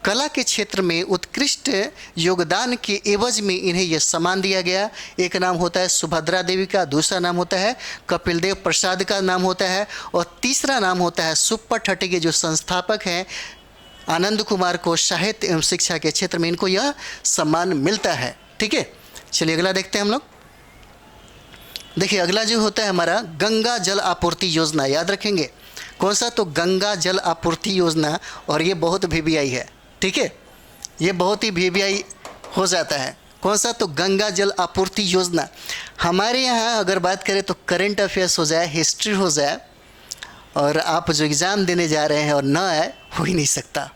कला के क्षेत्र में उत्कृष्ट योगदान के एवज में इन्हें यह सम्मान दिया गया। एक नाम होता है सुभद्रा देवी का, दूसरा नाम होता है कपिल देव प्रसाद का नाम होता है, और तीसरा नाम होता है सुपर ठट्टी के जो संस्थापक हैं आनंद कुमार को साहित्य एवं शिक्षा के क्षेत्र में इनको यह सम्मान मिलता है। ठीक है, चलिए अगला देखते हैं हम लोग। देखिए अगला जो होता है हमारा गंगा जल आपूर्ति योजना। याद रखेंगे कौन सा? तो गंगा जल आपूर्ति योजना, और ये बहुत वीवीआई है। ठीक है, ये बहुत ही वीवीआई हो जाता है। कौन सा? तो गंगा जल आपूर्ति योजना। हमारे यहाँ अगर बात करें तो करंट अफेयर्स हो जाए, हिस्ट्री हो जाए, और आप जो एग्ज़ाम देने जा रहे हैं और ना आए, हो ही नहीं सकता।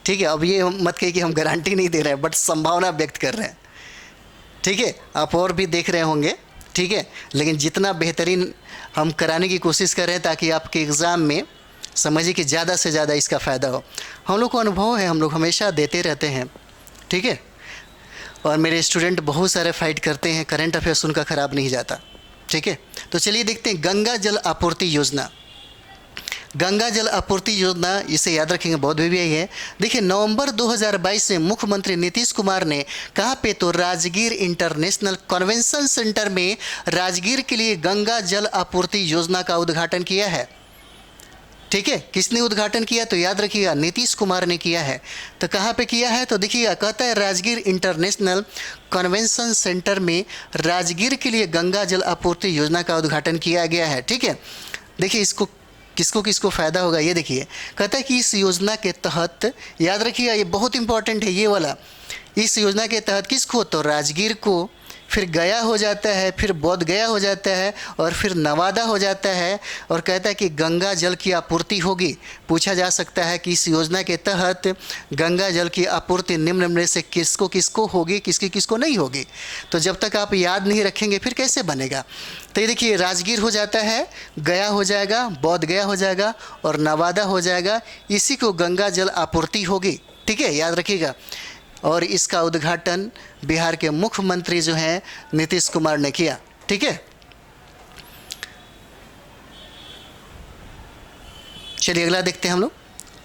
ठीक है, अब ये मत कहिए कि हम गारंटी नहीं दे रहे हैं, बट संभावना व्यक्त कर रहे हैं। ठीक है, आप और भी देख रहे होंगे, ठीक है, लेकिन जितना बेहतरीन हम कराने की कोशिश कर रहे हैं ताकि आपके एग्ज़ाम में समझिए कि ज़्यादा से ज़्यादा इसका फ़ायदा हो। हम लोग को अनुभव है, हम लोग हमेशा देते रहते हैं। ठीक है, और मेरे स्टूडेंट बहुत सारे फाइट करते हैं, करंट अफेयर्स उनका ख़राब नहीं जाता। ठीक है, तो चलिए देखते हैं गंगा जल आपूर्ति योजना। गंगा जल आपूर्ति योजना, इसे याद रखेंगे, बहुत भी है। देखिए नवंबर 2022 में मुख्यमंत्री नीतीश कुमार ने कहाँ पे? तो राजगीर इंटरनेशनल कन्वेंशन सेंटर में राजगीर के लिए गंगा जल आपूर्ति योजना का उद्घाटन किया है। ठीक है, किसने उद्घाटन किया? तो याद रखिएगा नीतीश कुमार ने किया है। तो कहाँ पे किया है? तो देखिएगा, कहता है राजगीर इंटरनेशनल कन्वेंशन सेंटर में राजगीर के लिए गंगा जल आपूर्ति योजना का उद्घाटन किया गया है। ठीक है, देखिए इसको किसको किसको फ़ायदा होगा ये देखिए। कहता है कि इस योजना के तहत, याद रखिएगा ये बहुत इंपॉर्टेंट है ये वाला, इस योजना के तहत किसको? तो राजगीर को, फिर गया हो जाता है, फिर बोध गया हो जाता है, और फिर नवादा हो जाता है। और कहता है कि गंगा जल की आपूर्ति होगी। पूछा जा सकता है कि इस योजना के तहत गंगा जल की आपूर्ति निम्न में से किसको किसको होगी, किसकी किसको नहीं होगी। तो जब तक आप याद नहीं रखेंगे फिर कैसे बनेगा? तो ये देखिए राजगीर हो जाता है, गया हो जाएगा, बोध गया हो जाएगा, और नवादा हो जाएगा। इसी को गंगा जल आपूर्ति होगी। ठीक है, याद रखिएगा। और इसका उद्घाटन बिहार के मुख्यमंत्री जो हैं नीतीश कुमार ने किया। ठीक है, चलिए अगला देखते हैं हम लोग,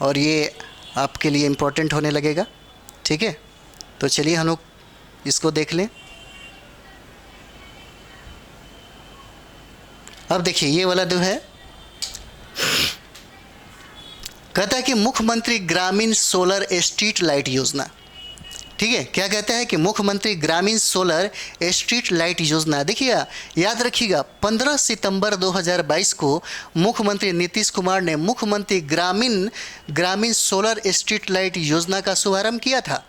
और ये आपके लिए इम्पोर्टेंट होने लगेगा। ठीक है, तो चलिए हम लोग इसको देख लें। अब देखिए ये वाला जो है, कहता है कि मुख्यमंत्री ग्रामीण सोलर स्ट्रीट लाइट योजना। ठीक है, क्या कहता है कि मुख्यमंत्री ग्रामीण सोलर स्ट्रीट लाइट योजना। देखिए याद रखिएगा 15 सितंबर 2022 को मुख्यमंत्री नीतीश कुमार ने मुख्यमंत्री ग्रामीण सोलर स्ट्रीट लाइट योजना का शुभारंभ किया था।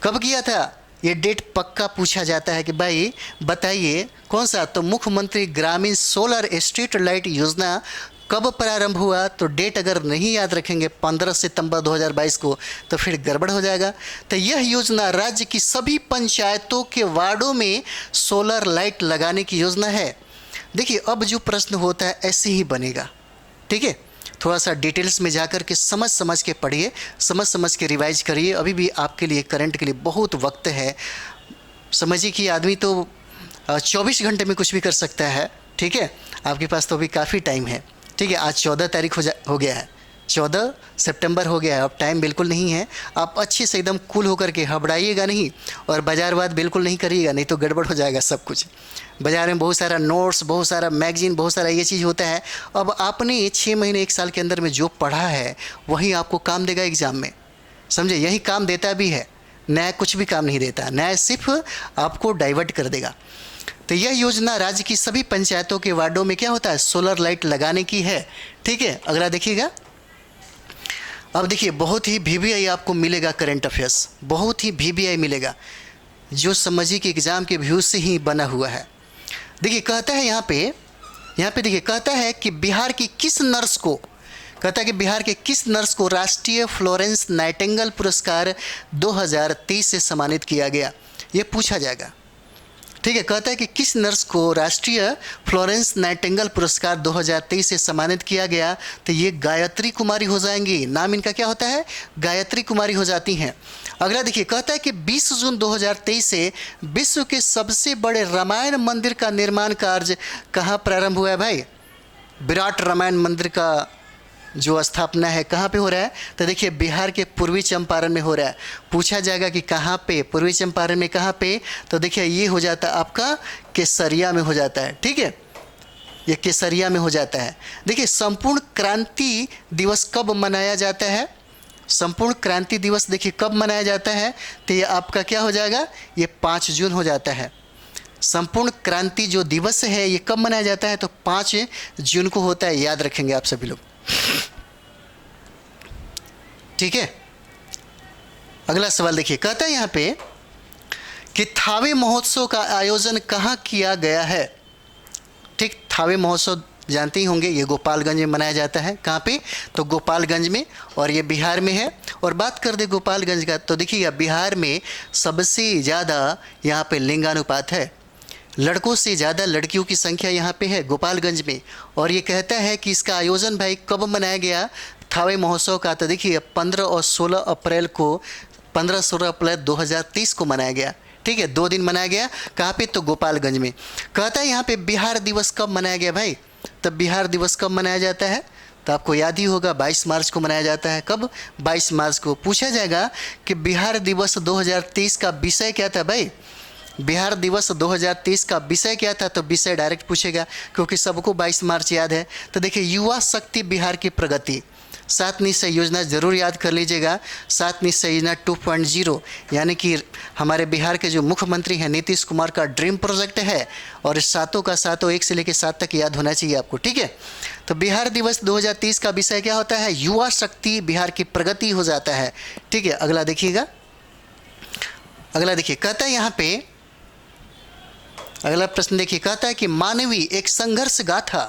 कब किया था? ये डेट पक्का पूछा जाता है कि भाई बताइए कौन सा? तो मुख्यमंत्री ग्रामीण सोलर स्ट्रीट लाइट योजना कब प्रारंभ हुआ? तो डेट अगर नहीं याद रखेंगे 15 सितंबर 2022 को तो फिर गड़बड़ हो जाएगा। तो यह योजना राज्य की सभी पंचायतों के वार्डों में सोलर लाइट लगाने की योजना है। देखिए अब जो प्रश्न होता है ऐसे ही बनेगा। ठीक है, थोड़ा सा डिटेल्स में जाकर के समझ के पढ़िए, समझ के रिवाइज करिए। अभी भी आपके लिए करंट के लिए बहुत वक्त है। समझिए कि आदमी तो 24 घंटे में कुछ भी कर सकता है। ठीक है, आपके पास तो अभी काफ़ी टाइम है। ठीक है, आज 14 तारीख हो गया है, 14 सितंबर हो गया है। अब टाइम बिल्कुल नहीं है। आप अच्छे से एकदम कूल होकर के घबराइएगा नहीं, और बाज़ारवाद बिल्कुल नहीं करिएगा, नहीं तो गड़बड़ हो जाएगा सब कुछ। बाज़ार में बहुत सारा नोट्स, बहुत सारा मैगजीन, बहुत सारा ये चीज़ होता है। अब आपने 6 महीने 1 साल के अंदर में जो पढ़ा है वही आपको काम देगा एग्ज़ाम में, समझे? यही काम देता भी है, नया कुछ भी काम नहीं देता, नया सिर्फ आपको डाइवर्ट कर देगा। तो यह योजना राज्य की सभी पंचायतों के वार्डों में क्या होता है? सोलर लाइट लगाने की है। ठीक है, अगला देखिएगा। अब देखिए बहुत ही वीवीआई आपको मिलेगा करंट अफेयर्स, बहुत ही वीवीआई मिलेगा, जो समझिए कि एग्ज़ाम के व्यूज से ही बना हुआ है। देखिए कहता है यहाँ पे देखिए कहता है कि बिहार की किस नर्स को, कहता है कि बिहार के किस नर्स को राष्ट्रीय फ्लोरेंस नाइटिंगेल पुरस्कार 2023 से सम्मानित किया गया, ये पूछा जाएगा। ठीक है, कहता है कि किस नर्स को राष्ट्रीय फ्लोरेंस नाइटिंगेल पुरस्कार 2023 से सम्मानित किया गया, तो ये गायत्री कुमारी हो जाएंगी। नाम इनका क्या होता है, गायत्री कुमारी हो जाती हैं। अगला देखिए कहता है कि 20 जून 2023 से विश्व के सबसे बड़े रामायण मंदिर का निर्माण कार्य कहाँ प्रारंभ हुआ है भाई। विराट रामायण मंदिर का जो स्थापना है कहाँ पे हो रहा है, तो देखिए बिहार के पूर्वी चंपारण में हो रहा है। पूछा जाएगा कि कहाँ पे, पूर्वी चंपारण में कहाँ पे, तो देखिए ये हो जाता है आपका केसरिया में हो जाता है। ठीक है, ये केसरिया में हो जाता है। देखिए संपूर्ण क्रांति दिवस कब मनाया जाता है, संपूर्ण क्रांति दिवस देखिए कब मनाया जाता है, तो ये आपका क्या हो जाएगा, ये 5 जून हो जाता है। संपूर्ण क्रांति जो दिवस है ये कब मनाया जाता है, तो 5 जून को होता है, याद रखेंगे आप सभी लोग। ठीक है, अगला सवाल देखिए कहता है यहाँ पे कि थावे महोत्सव का आयोजन कहाँ किया गया है। ठीक, थावे महोत्सव जानते ही होंगे, ये गोपालगंज में मनाया जाता है। कहाँ पे, तो गोपालगंज में, और ये बिहार में है। और बात कर दे गोपालगंज का, तो देखिएगा बिहार में सबसे ज़्यादा यहाँ पे लिंगानुपात है, लड़कों से ज़्यादा लड़कियों की संख्या यहाँ पे है गोपालगंज में। और ये कहता है कि इसका आयोजन भाई कब मनाया गया, थावे महोत्सव का, तो देखिए 15 और 16 अप्रैल को, 15-16 अप्रैल 2023 को मनाया गया। ठीक है, 2 दिन मनाया गया। कहाँ पे, तो गोपालगंज में। कहता है यहाँ पे बिहार दिवस कब मनाया गया भाई, तब बिहार दिवस कब मनाया जाता है, तो आपको याद ही होगा 22 मार्च को मनाया जाता है। कब, 22 मार्च को। पूछा जाएगा कि बिहार दिवस 2023 का विषय क्या था भाई, बिहार दिवस 2023 का विषय क्या था, तो विषय डायरेक्ट पूछेगा क्योंकि सबको 22 मार्च याद है। तो देखिए युवा शक्ति बिहार की प्रगति, 7 निश्चय योजना जरूर याद कर लीजिएगा। 7 निश्चय योजना 2.0 यानी कि हमारे बिहार के जो मुख्यमंत्री हैं नीतीश कुमार का ड्रीम प्रोजेक्ट है, और इस सातों का सातों 1 से लेकर 7 तक याद होना चाहिए आपको। ठीक है, तो बिहार दिवस 2023 का विषय क्या होता है, युवा शक्ति बिहार की प्रगति हो जाता है। ठीक है, अगला देखिएगा, अगला देखिए कहता है यहाँ पे, अगला प्रश्न देखिए कहता है कि मानवी एक संघर्ष गाथा,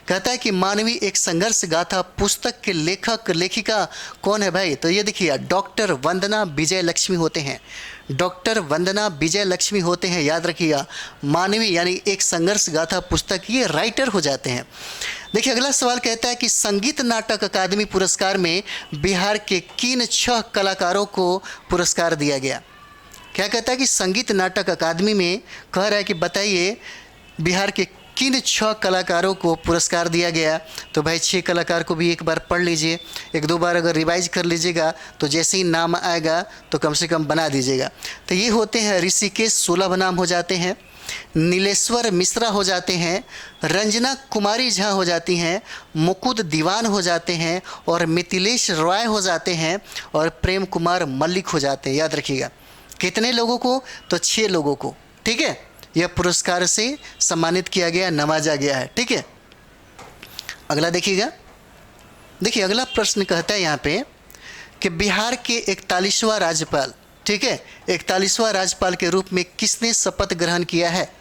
कहता है कि मानवी एक संघर्ष गाथा पुस्तक के लेखक लेखिका कौन है भाई, तो ये देखिए डॉक्टर वंदना विजय लक्ष्मी होते हैं, डॉक्टर वंदना विजय लक्ष्मी होते हैं, याद रखिएगा। मानवी यानी एक संघर्ष गाथा पुस्तक, ये राइटर हो जाते हैं। देखिए अगला सवाल कहता है कि संगीत नाटक अकादमी पुरस्कार में बिहार के किन 6 कलाकारों को पुरस्कार दिया गया। क्या कहता है कि संगीत नाटक अकादमी में कह रहा है कि बताइए बिहार के किन 6 कलाकारों को पुरस्कार दिया गया। तो भाई 6 कलाकार को भी एक बार पढ़ लीजिए, 1-2 बार अगर रिवाइज कर लीजिएगा तो जैसे ही नाम आएगा तो कम से कम बना दीजिएगा। तो ये होते हैं ऋषिकेश सुलभ नाम हो जाते हैं, नीलेश्वर मिश्रा हो जाते हैं, रंजना कुमारी झा हो जाती हैं, मुकुद दीवान हो जाते हैं, और मिथिलेश रॉय हो जाते हैं, और प्रेम कुमार मल्लिक हो जाते हैं। याद रखिएगा कितने लोगों को, तो 6 लोगों को। ठीक है, यह पुरस्कार से सम्मानित किया गया, नवाजा गया है। ठीक है, अगला देखिएगा। देखिए अगला प्रश्न कहता है यहाँ पे कि बिहार के 41वां राज्यपाल, ठीक है, 41वां राज्यपाल के रूप में किसने शपथ ग्रहण किया है।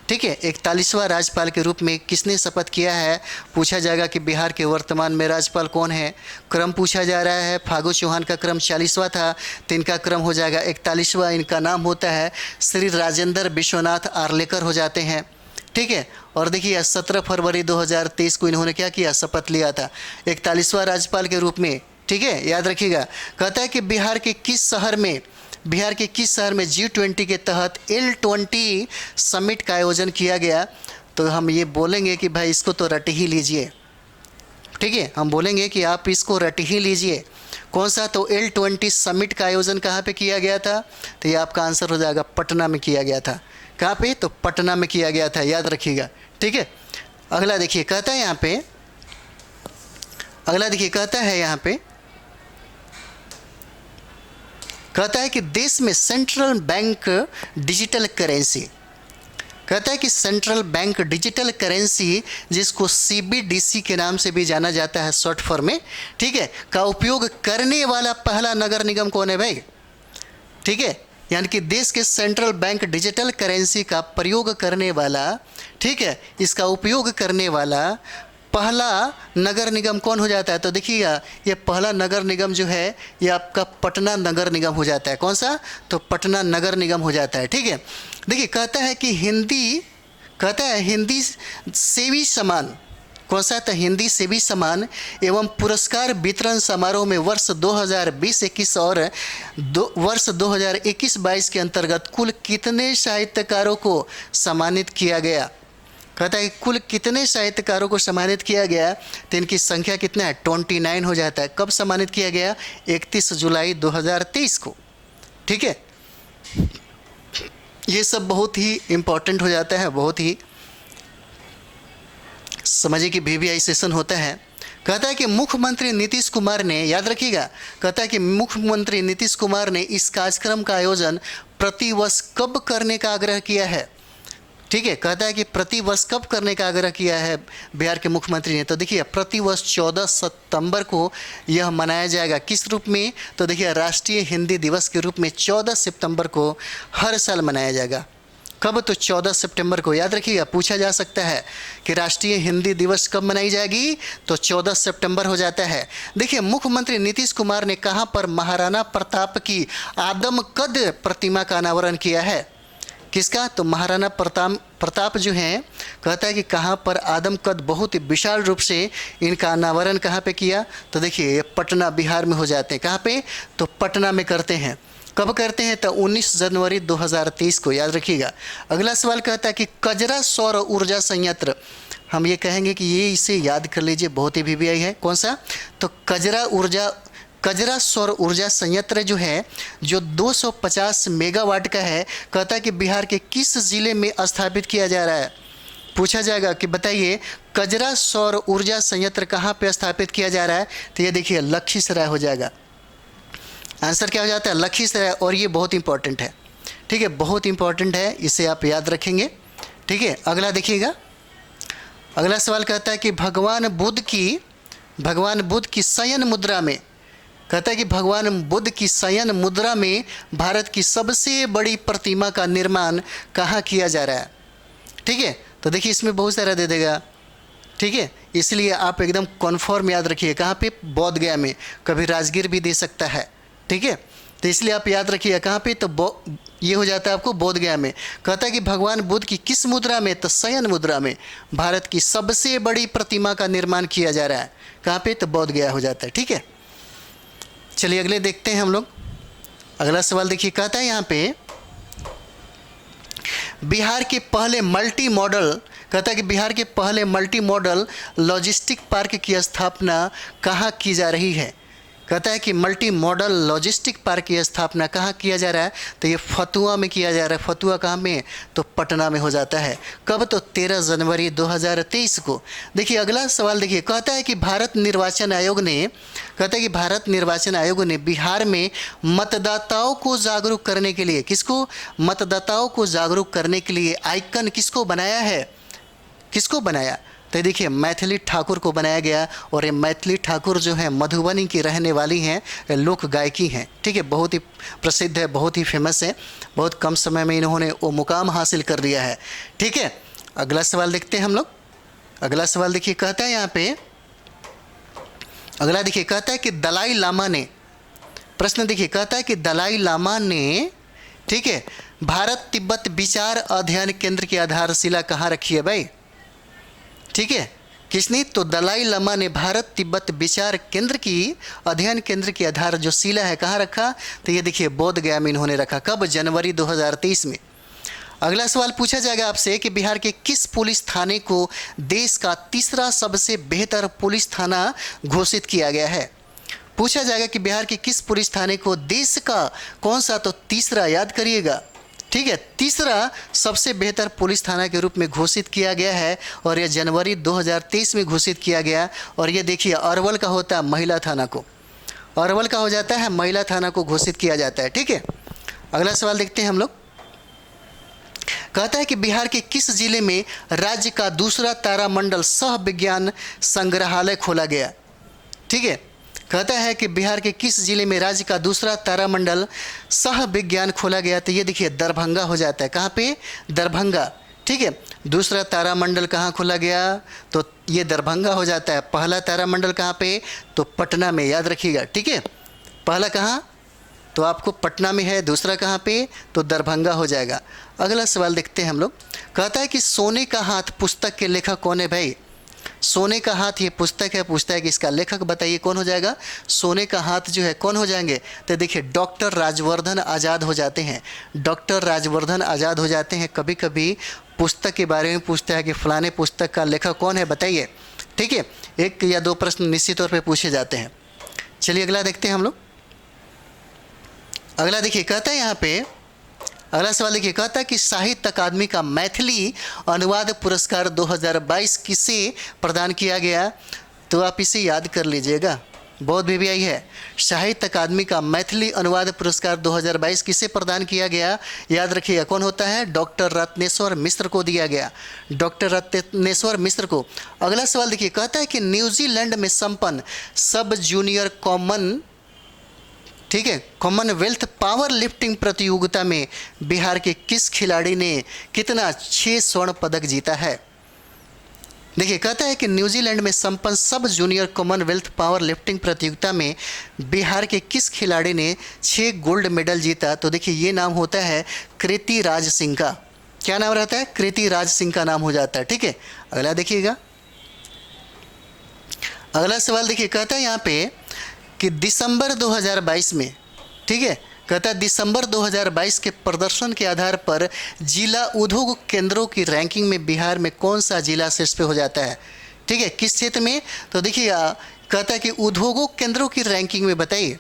ठीक है, 41वां राज्यपाल के रूप में किसने शपथ किया है। पूछा जाएगा कि बिहार के वर्तमान में राज्यपाल कौन है। क्रम पूछा जा रहा है, फागू चौहान का क्रम 40वां था, तो इनका क्रम हो जाएगा 41वां। इनका नाम होता है श्री राजेंद्र विश्वनाथ आर्लेकर हो जाते हैं। ठीक है, और देखिए 17 फरवरी 2023 को इन्होंने क्या किया, शपथ लिया था 41वां राज्यपाल के रूप में। ठीक है, याद रखिएगा। कहता है कि बिहार के किस शहर में G20 के तहत L20 समिट का आयोजन किया गया। तो हम ये बोलेंगे कि भाई इसको तो रट ही लीजिए। ठीक है, हम बोलेंगे कि आप इसको रट ही लीजिए। कौन सा, तो L20 समिट का आयोजन कहाँ पे किया गया था, तो ये आपका आंसर हो जाएगा पटना में किया गया था। कहाँ पे, तो पटना में किया गया था, याद रखिएगा। ठीक है, अगला देखिए कहता है यहाँ पे, अगला देखिए कहता है यहाँ पे, कहता है कि देश में सेंट्रल बैंक डिजिटल करेंसी, कहता है कि सेंट्रल बैंक डिजिटल करेंसी, जिसको सीबीडीसी के नाम से भी जाना जाता है शॉर्ट फॉर्म में, ठीक है, का उपयोग करने वाला पहला नगर निगम कौन है भाई? ठीक है, यानी कि देश के सेंट्रल बैंक डिजिटल करेंसी का प्रयोग करने वाला, ठीक है, इसका उपयोग करने वाला पहला नगर निगम कौन हो जाता है? तो देखिएगा, ये पहला नगर निगम जो है ये आपका पटना नगर निगम हो जाता है। कौन सा? तो पटना नगर निगम हो जाता है। ठीक है, देखिए कहता है कि हिंदी से भी समान, कौन सा? तो हिंदी से भी समान एवं पुरस्कार वितरण समारोह में वर्ष 2020-21 और वर्ष 2021-22 के अंतर्गत कुल कितने साहित्यकारों को सम्मानित किया गया? कहता है कि कुल कितने साहित्यकारों को सम्मानित किया गया? तो इनकी संख्या कितना है? 29 हो जाता है। कब सम्मानित किया गया? 31 जुलाई 2023 को। ठीक है, ये सब बहुत ही इम्पोर्टेंट हो जाता है, बहुत ही समझिए कि वीवीआई सेशन होता है। कहता है कि मुख्यमंत्री नीतीश कुमार ने, याद रखिएगा, कहता है कि मुख्यमंत्री नीतीश कुमार ने इस कार्यक्रम का आयोजन प्रतिवर्ष कब करने का आग्रह किया है? ठीक है, कहता है कि प्रतिवर्ष कब करने का आग्रह किया है बिहार के मुख्यमंत्री ने? तो देखिए प्रतिवर्ष 14 सितंबर को यह मनाया जाएगा। किस रूप में? तो देखिए राष्ट्रीय हिंदी दिवस के रूप में 14 सितंबर को हर साल मनाया जाएगा। कब? तो 14 सितंबर को। याद रखिएगा, पूछा जा सकता है कि राष्ट्रीय हिंदी दिवस कब मनाई जाएगी? तो 14 सितंबर हो जाता है। देखिए मुख्यमंत्री नीतीश कुमार ने कहाँ पर महाराणा प्रताप की आदमकद प्रतिमा का अनावरण किया है? किसका? तो महाराणा प्रताप जो हैं, कहता है कि कहाँ पर आदमकद बहुत ही विशाल रूप से इनका अनावरण कहाँ पे किया? तो देखिए ये पटना बिहार में हो जाते हैं। कहाँ पे? तो पटना में करते हैं। कब करते हैं? तो 19 जनवरी 2023 को। याद रखिएगा। अगला सवाल कहता है कि कजरा सौर ऊर्जा संयंत्र, हम ये कहेंगे कि ये इसे याद कर लीजिए, बहुत ही वीवीआई है। कौन सा? तो कजरा सौर ऊर्जा संयंत्र जो है, जो 250 मेगावाट का है, कहता है कि बिहार के किस जिले में स्थापित किया जा रहा है? पूछा जाएगा कि बताइए कजरा सौर ऊर्जा संयंत्र कहाँ पे स्थापित किया जा रहा है? तो ये देखिए लखीसराय हो जाएगा। आंसर क्या हो जाता है? लखीसराय। और ये बहुत इंपॉर्टेंट है। ठीक है, बहुत इंपॉर्टेंट है, इसे आप याद रखेंगे। ठीक है, अगला देखिएगा। अगला सवाल कहता है कि भगवान बुद्ध की शयन मुद्रा में, कहता है कि भगवान बुद्ध की शयन मुद्रा में भारत की सबसे बड़ी प्रतिमा का निर्माण कहाँ किया जा रहा है? ठीक है, तो देखिए इसमें बहुत सारा दे देगा। ठीक है, इसलिए आप एकदम कन्फर्म याद रखिए। कहाँ पे? बोध गया में। कभी राजगीर भी दे सकता है। ठीक है, तो इसलिए आप याद रखिए कहाँ पे? तो ये हो जाता है आपको बोध गया में। कहता है कि भगवान बुद्ध की किस मुद्रा में? तो शयन मुद्रा में भारत की सबसे बड़ी प्रतिमा का निर्माण किया जा रहा है। कहाँ पे? तो बोध गया हो जाता है। ठीक है, चलिए अगले देखते हैं हम लोग। अगला सवाल देखिए, कहता है यहाँ पे बिहार के पहले मल्टी मॉडल, कहता है कि बिहार के पहले मल्टी मॉडल लॉजिस्टिक पार्क की स्थापना कहाँ की जा रही है? कहता है कि मल्टी मॉडल लॉजिस्टिक पार्क की स्थापना कहाँ किया जा रहा है? तो ये फतुआ में किया जा रहा है। फतुआ कहाँ में? तो पटना में हो जाता है। कब? तो 13 जनवरी 2023 को। देखिए अगला सवाल देखिए, कहता है कि भारत निर्वाचन आयोग ने बिहार में मतदाताओं को जागरूक करने के लिए, किसको? मतदाताओं को जागरूक करने के लिए आइकन किसको बनाया है? किसको बनाया? तो देखिए मैथिली ठाकुर को बनाया गया। और ये मैथिली ठाकुर जो है मधुबनी की रहने वाली हैं, लोक गायकी हैं। ठीक है, बहुत ही प्रसिद्ध है, बहुत ही फेमस है। बहुत कम समय में इन्होंने वो मुकाम हासिल कर लिया है। ठीक है, अगला सवाल देखते हैं हम लोग। अगला सवाल देखिए, कहता है यहाँ पे, अगला देखिए, कहता है कि दलाई लामा ने, प्रश्न देखिए, कहता है कि दलाई लामा ने, ठीक है, भारत तिब्बत विचार अध्ययन केंद्र की आधारशिला कहाँ रखी है भाई? ठीक है, किसने? तो दलाई लामा ने भारत तिब्बत विचार केंद्र की, अध्ययन केंद्र की आधार जो शिला है कहाँ रखा? तो ये देखिए बोध गया में इन्होंने रखा। कब? जनवरी 2023 में। अगला सवाल पूछा जाएगा आपसे कि बिहार के किस पुलिस थाने को देश का तीसरा सबसे बेहतर पुलिस थाना घोषित किया गया है? पूछा जाएगा कि बिहार के किस पुलिस थाने को देश का कौन सा? तो तीसरा, याद करिएगा। ठीक है, तीसरा सबसे बेहतर पुलिस थाना के रूप में घोषित किया गया है। और यह जनवरी 2023 में घोषित किया गया। और ये देखिए अरवल का होता है महिला थाना को, अरवल का हो जाता है महिला थाना को घोषित किया जाता है। ठीक है, अगला सवाल देखते हैं हम लोग। कहता है कि बिहार के किस जिले में राज्य का दूसरा तारामंडल सह विज्ञान संग्रहालय खोला गया। ठीक है, कहता है कि बिहार के किस जिले में राज्य का दूसरा तारामंडल सह विज्ञान खोला गया। तो ये देखिए दरभंगा हो जाता है। कहाँ पे? दरभंगा। ठीक है, दूसरा तारामंडल कहाँ खोला गया? तो ये दरभंगा हो जाता है। पहला तारामंडल कहाँ पे? तो पटना में, याद रखिएगा। ठीक है, पहला कहाँ? तो आपको पटना में है। दूसरा कहाँ पे? तो दरभंगा हो जाएगा। अगला सवाल देखते हैं हम लोग। कहता है कि सोने का हाथ पुस्तक के लेखक कौन है भाई? सोने का हाथ ये पुस्तक है, पूछता है कि इसका लेखक बताइए कौन हो जाएगा। सोने का हाथ जो है कौन हो जाएंगे? तो देखिए डॉक्टर राजवर्धन आज़ाद हो जाते हैं। डॉक्टर राजवर्धन आज़ाद हो जाते हैं। कभी कभी पुस्तक के बारे में पूछता है कि फलाने पुस्तक का लेखक कौन है, बताइए। ठीक है, एक या दो प्रश्न निश्चित तौर पर पूछे जाते हैं। चलिए अगला देखते हैं हम लोग। अगला देखिए, कहता है यहाँ पे अगला सवाल देखिए, कहता है कि साहित्य अकादमी का मैथिली अनुवाद पुरस्कार 2022 किसे प्रदान किया गया। तो आप इसे याद कर लीजिएगा, बहुत VVI है। साहित्य अकादमी का मैथिली अनुवाद पुरस्कार 2022 किसे प्रदान किया गया, याद रखिएगा। कौन होता है? डॉक्टर रत्नेश्वर मिश्र को दिया गया। डॉक्टर रत्नेश्वर मिश्र को। अगला सवाल देखिए, कहता है कि न्यूजीलैंड में संपन्न सब जूनियर कॉमनवेल्थ पावर लिफ्टिंग प्रतियोगिता में बिहार के किस खिलाड़ी ने कितना 6 स्वर्ण पदक जीता है। देखिए, कहता है कि न्यूजीलैंड में संपन्न सब जूनियर कॉमनवेल्थ पावर लिफ्टिंग प्रतियोगिता में बिहार के किस खिलाड़ी ने 6 गोल्ड मेडल जीता। तो देखिए ये नाम होता है कृति राज सिंह का। क्या नाम रहता है? कृति राज सिंह का नाम हो जाता है। ठीक है, अगला देखिएगा। अगला सवाल देखिए, कहता है यहाँ पे कि दिसंबर 2022 में, ठीक है, कहता है दिसंबर 2022 के प्रदर्शन के आधार पर जिला उद्योग केंद्रों की रैंकिंग में बिहार में कौन सा जिला शीर्ष पे हो जाता है। ठीक है, किस क्षेत्र में? तो देखिए कहता है कि उद्योगों केंद्रों की रैंकिंग में बताइए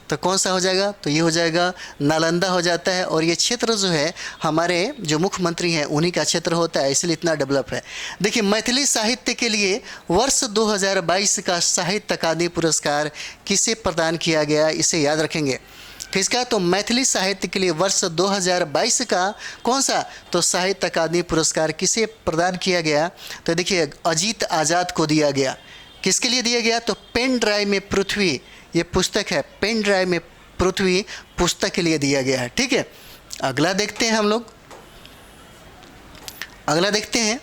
तो कौन सा हो जाएगा। तो ये हो जाएगा नालंदा हो जाता है। और ये क्षेत्र जो है हमारे जो मुख्यमंत्री हैं उन्हीं का क्षेत्र होता है, इसलिए इतना डेवलप है। देखिए मैथिली साहित्य के लिए वर्ष 2022 का साहित्य अकादमी पुरस्कार किसे प्रदान किया गया, इसे याद रखेंगे। किसका? तो मैथिली साहित्य के लिए वर्ष 2022 का कौन सा? तो साहित्य अकादमी पुरस्कार किसे प्रदान किया गया। तो देखिए अजीत आज़ाद को दिया गया। किसके लिए दिया गया? तो पेन ड्राइव में पृथ्वी, ये पुस्तक है, पेन ड्राइव में पृथ्वी पुस्तक के लिए दिया गया है। ठीक है, अगला देखते हैं हम लोग। अगला देखते हैं।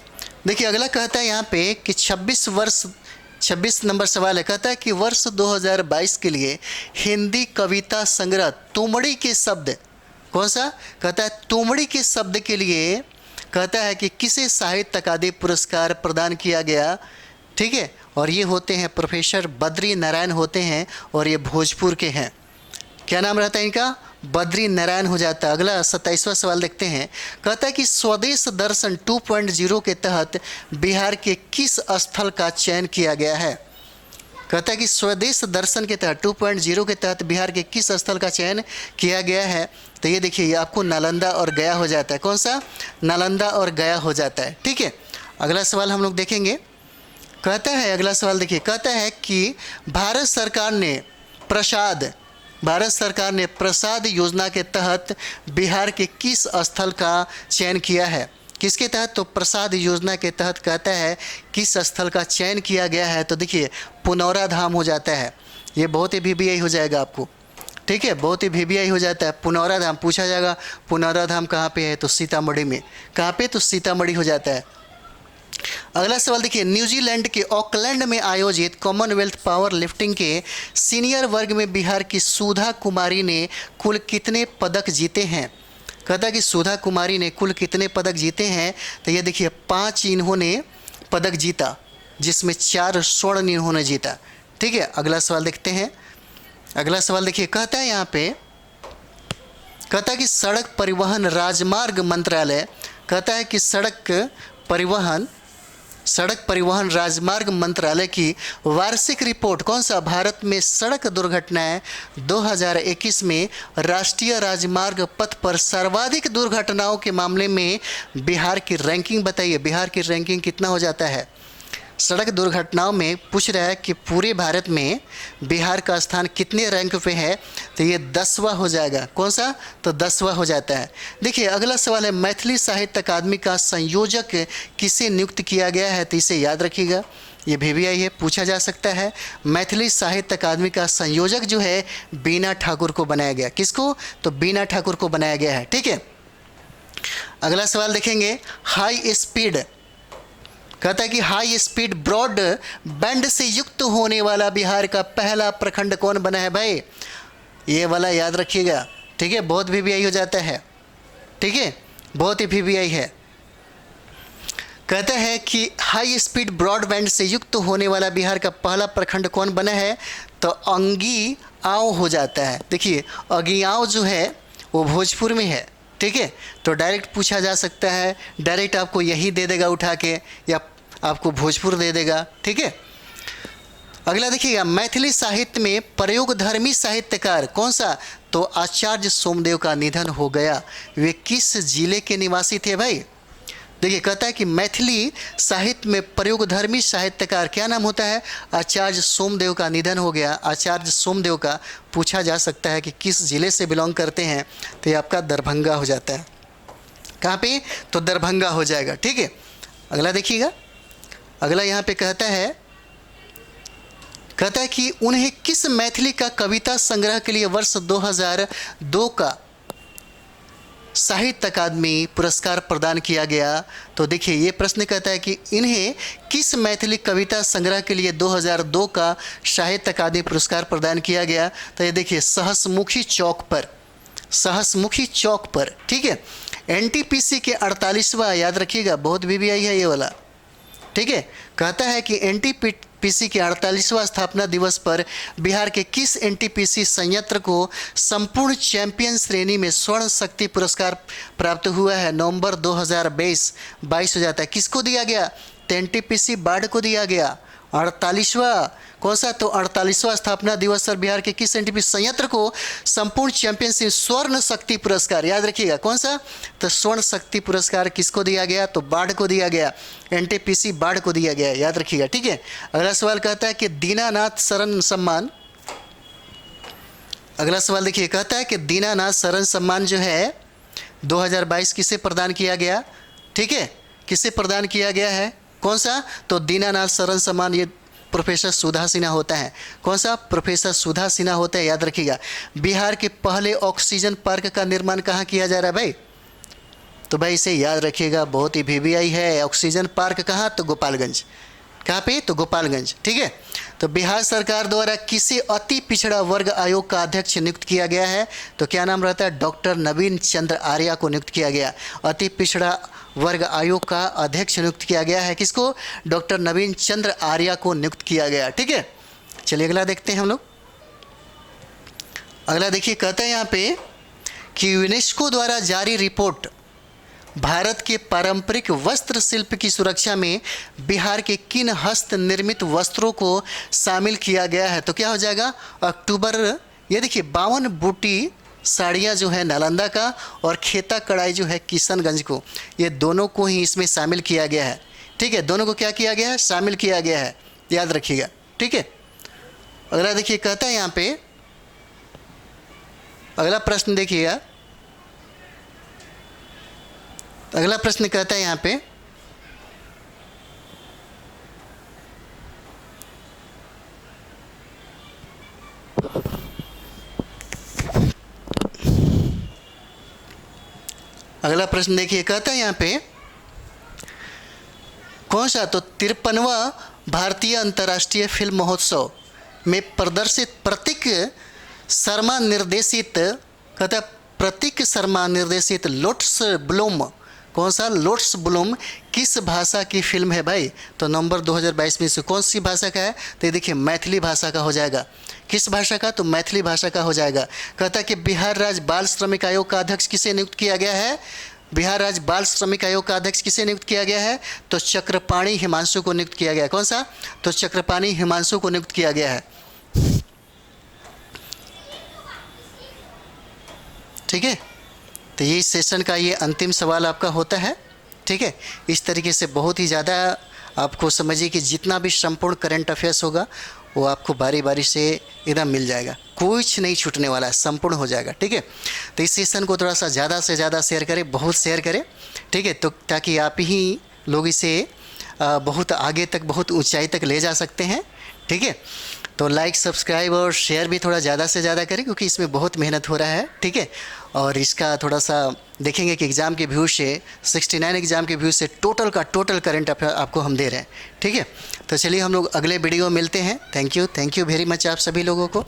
देखिए अगला कहता है यहाँ पे कि 26 नंबर सवाल है। कहता है कि वर्ष 2022 के लिए हिंदी कविता संग्रह तुमड़ी के शब्द, कौन सा? कहता है तुमड़ी के शब्द के लिए कहता है कि किसे साहित्य अकादमी पुरस्कार प्रदान किया गया। ठीक है, और ये होते हैं प्रोफेसर बद्री नारायण होते हैं और ये भोजपुर के हैं। क्या नाम रहता है इनका? बद्री नारायण हो जाता है। अगला 27वां सवाल देखते हैं। कहता है कि स्वदेश दर्शन 2.0 के तहत बिहार के किस स्थल का चयन किया गया है। कहता है कि स्वदेश दर्शन के तहत 2.0 के तहत बिहार के किस स्थल का चयन किया गया है। तो ये देखिए ये आपको नालंदा और गया हो जाता है। कौन सा? नालंदा और गया हो जाता है। ठीक है, अगला सवाल हम लोग देखेंगे। कहता है अगला सवाल देखिए, कहता है कि भारत सरकार ने प्रसाद योजना के तहत बिहार के किस स्थल का चयन किया है। किसके तहत? तो प्रसाद योजना के तहत कहता है किस स्थल का चयन किया गया है। तो देखिए पुनौरा धाम हो जाता है। ये बहुत ही VVI हो जाएगा आपको। ठीक है, बहुत ही VVI हो जाता है। पुनौरा धाम पूछा जाएगा, पुनौरा धाम कहाँ पे है? तो सीतामढ़ी में। कहाँ पे? तो सीतामढ़ी हो जाता है। अगला सवाल देखिए, न्यूजीलैंड के ऑकलैंड में आयोजित कॉमनवेल्थ पावर लिफ्टिंग के सीनियर वर्ग में बिहार की सुधा कुमारी ने कुल कितने पदक जीते हैं। कहता है कि सुधा कुमारी ने कुल कितने पदक जीते हैं। तो ये देखिए 5 इन्होंने पदक जीता, जिसमें 4 स्वर्ण इन्होंने जीता। ठीक है, अगला सवाल देखते हैं। अगला सवाल देखिए, कहता है यहाँ पे, कहता है कि सड़क परिवहन राजमार्ग मंत्रालय, कहता है कि सड़क परिवहन राजमार्ग मंत्रालय की वार्षिक रिपोर्ट, कौन सा? भारत में सड़क दुर्घटनाएं 2021 में राष्ट्रीय राजमार्ग पथ पर सर्वाधिक दुर्घटनाओं के मामले में बिहार की रैंकिंग बताइए। बिहार की रैंकिंग कितना हो जाता है? सड़क दुर्घटनाओं में पूछ रहा है कि पूरे भारत में बिहार का स्थान कितने रैंक पे है, तो ये 10वां हो जाएगा। कौन सा? तो 10वां हो जाता है। देखिए अगला सवाल है, मैथिली साहित्य अकादमी का संयोजक किसे नियुक्त किया गया है, तो इसे याद रखिएगा, ये VVI है, पूछा जा सकता है। मैथिली साहित्य अकादमी का संयोजक जो है बीना ठाकुर को बनाया गया। किसको? तो बीना ठाकुर को बनाया गया है। ठीक है, अगला सवाल देखेंगे, हाई स्पीड, कहता है कि हाई स्पीड ब्रॉड बैंड से युक्त होने वाला बिहार का पहला प्रखंड कौन बना है भाई? ये वाला याद रखिएगा। ठीक है, बहुत VVI हो जाता है। ठीक है, बहुत ही VVI है। कहता है कि हाई स्पीड ब्रॉडबैंड से युक्त होने वाला बिहार का पहला प्रखंड कौन बना है, तो अंगियाओं हो जाता है। देखिए अंगियाओं जो है वो भोजपुर में है। ठीक है, तो डायरेक्ट पूछा जा सकता है, डायरेक्ट आपको यही दे देगा उठा के, या आपको भोजपुर दे देगा। ठीक है, अगला देखिएगा, मैथिली साहित्य में प्रयोगधर्मी साहित्यकार कौन सा, तो आचार्य सोमदेव का निधन हो गया। वे किस जिले के निवासी थे भाई? देखिए कहता है कि मैथिली साहित्य में प्रयोगधर्मी साहित्यकार क्या नाम होता है, आचार्य सोमदेव का निधन हो गया। आचार्य सोमदेव का पूछा जा सकता है कि किस जिले से बिलोंग करते हैं, तो ये आपका दरभंगा हो जाता है। कहाँ पे? तो दरभंगा हो जाएगा। ठीक है, अगला देखिएगा, अगला यहाँ पे कहता है कि उन्हें किस मैथिली का कविता संग्रह के लिए वर्ष 2002 का साहित्य अकादमी पुरस्कार प्रदान किया गया। तो देखिए ये प्रश्न कहता है कि इन्हें किस मैथिली कविता संग्रह के लिए 2002 का साहित्य अकादमी पुरस्कार प्रदान किया गया, तो ये देखिए सहसमुखी चौक पर, सहसमुखी चौक पर। ठीक है, NTPC के 48वां, याद रखिएगा, बहुत VVI है ये वाला। ठीक है, कहता है कि NTPC के 48वां स्थापना दिवस पर बिहार के किस NTPC संयंत्र को संपूर्ण चैंपियन श्रेणी में स्वर्ण शक्ति पुरस्कार प्राप्त हुआ है? नवंबर 2022 हो जाता है। किसको दिया गया? तो NTPC बाढ़ को दिया गया। 48वां कौन सा? तो 48वां स्थापना दिवस पर बिहार के किस NTPC संयंत्र को संपूर्ण चैंपियनशिप स्वर्ण शक्ति पुरस्कार, याद रखिएगा कौन सा? तो स्वर्ण शक्ति पुरस्कार किसको दिया गया? तो बाढ़ को दिया गया, NTPC बाढ़ को दिया गया, याद रखिएगा। ठीक है, अगला सवाल कहता है कि दीनानाथ शरण सम्मान, अगला सवाल देखिए, कहता है कि दीनानाथ शरण सम्मान जो है 2022 किसे प्रदान किया गया? ठीक है, किसे प्रदान किया गया है? कौन सा? तो दीनानाथ शरण सम्मान ये प्रोफेसर सुधा सिन्हा होता है। कौन सा? प्रोफेसर सुधा सिन्हा होता है, याद रखिएगा। बिहार के पहले ऑक्सीजन पार्क का निर्माण कहाँ किया जा रहा है भाई? तो भाई इसे याद रखिएगा, बहुत ही VVI है। ऑक्सीजन पार्क कहाँ? तो गोपालगंज। कहाँ पे? तो गोपालगंज। ठीक है, तो बिहार सरकार द्वारा किसे अति पिछड़ा वर्ग आयोग का अध्यक्ष नियुक्त किया गया है? तो क्या नाम रहता है? डॉक्टर नवीन चंद्र आर्या को नियुक्त किया गया। अति पिछड़ा वर्ग आयोग का अध्यक्ष नियुक्त किया गया है। किसको? डॉक्टर नवीन चंद्र आर्या को नियुक्त किया गया। ठीक है, चलिए अगला देखते हैं हम लोग। अगला देखिए, कहता है यहाँ पे कि यूनेस्को द्वारा जारी रिपोर्ट भारत के पारंपरिक वस्त्र शिल्प की सुरक्षा में बिहार के किन हस्त निर्मित वस्त्रों को शामिल किया गया है? तो क्या हो जाएगा? अक्टूबर, ये देखिए 52 बूटी साड़ियाँ जो है नालंदा का, और खेता कढ़ाई जो है किशनगंज को, ये दोनों को ही इसमें शामिल किया गया है। ठीक है, दोनों को क्या किया गया है? शामिल किया गया है, याद रखिएगा। ठीक है, अगला देखिए, कहता है यहाँ पे, अगला प्रश्न देखिएगा, अगला प्रश्न कहता है यहाँ पे, अगला प्रश्न देखिए, कहता है यहाँ पे कौन सा? तो 53वां भारतीय अंतर्राष्ट्रीय फिल्म महोत्सव में प्रदर्शित प्रतीक शर्मा निर्देशित, कहता है प्रतीक शर्मा निर्देशित लोटस ब्लूम, कौन सा? लोटस ब्लूम किस भाषा की फिल्म है भाई? तो नवंबर 2022 में से कौन सी भाषा का है? तो ये देखिए मैथिली भाषा का हो जाएगा। किस भाषा का? तो मैथिली भाषा का हो जाएगा। कहता है कि बिहार राज्य बाल श्रमिक आयोग का अध्यक्ष किसे नियुक्त किया गया है? बिहार राज्य बाल श्रमिक आयोग का अध्यक्ष किसे नियुक्त किया गया है? तो चक्रपाणी हिमांशु को नियुक्त किया गया है। कौन सा? तो चक्रपाणी हिमांशु को नियुक्त किया गया है। ठीक है, तो ये सेशन का ये अंतिम सवाल आपका होता है। ठीक है, इस तरीके से बहुत ही ज़्यादा आपको समझिए कि जितना भी संपूर्ण करंट अफेयर्स होगा वो आपको बारी बारी से एकदम मिल जाएगा, कुछ नहीं छूटने वाला है, संपूर्ण हो जाएगा। ठीक है, तो इस सेशन को थोड़ा सा ज़्यादा से ज़्यादा शेयर करें, बहुत शेयर करें। ठीक है, तो ताकि आप ही लोग इसे बहुत आगे तक, बहुत ऊंचाई तक ले जा सकते हैं। ठीक है, तो लाइक, सब्सक्राइब और शेयर भी थोड़ा ज़्यादा से ज़्यादा करें, क्योंकि इसमें बहुत मेहनत हो रहा है। ठीक है, और इसका थोड़ा सा देखेंगे कि एग्ज़ाम के व्यू से 69 एग्ज़ाम के व्यू से टोटल का टोटल करंट अफेयर आपको हम दे रहे हैं। ठीक है, तो चलिए हम लोग अगले वीडियो में मिलते हैं। थैंक यू वेरी मच आप सभी लोगों को।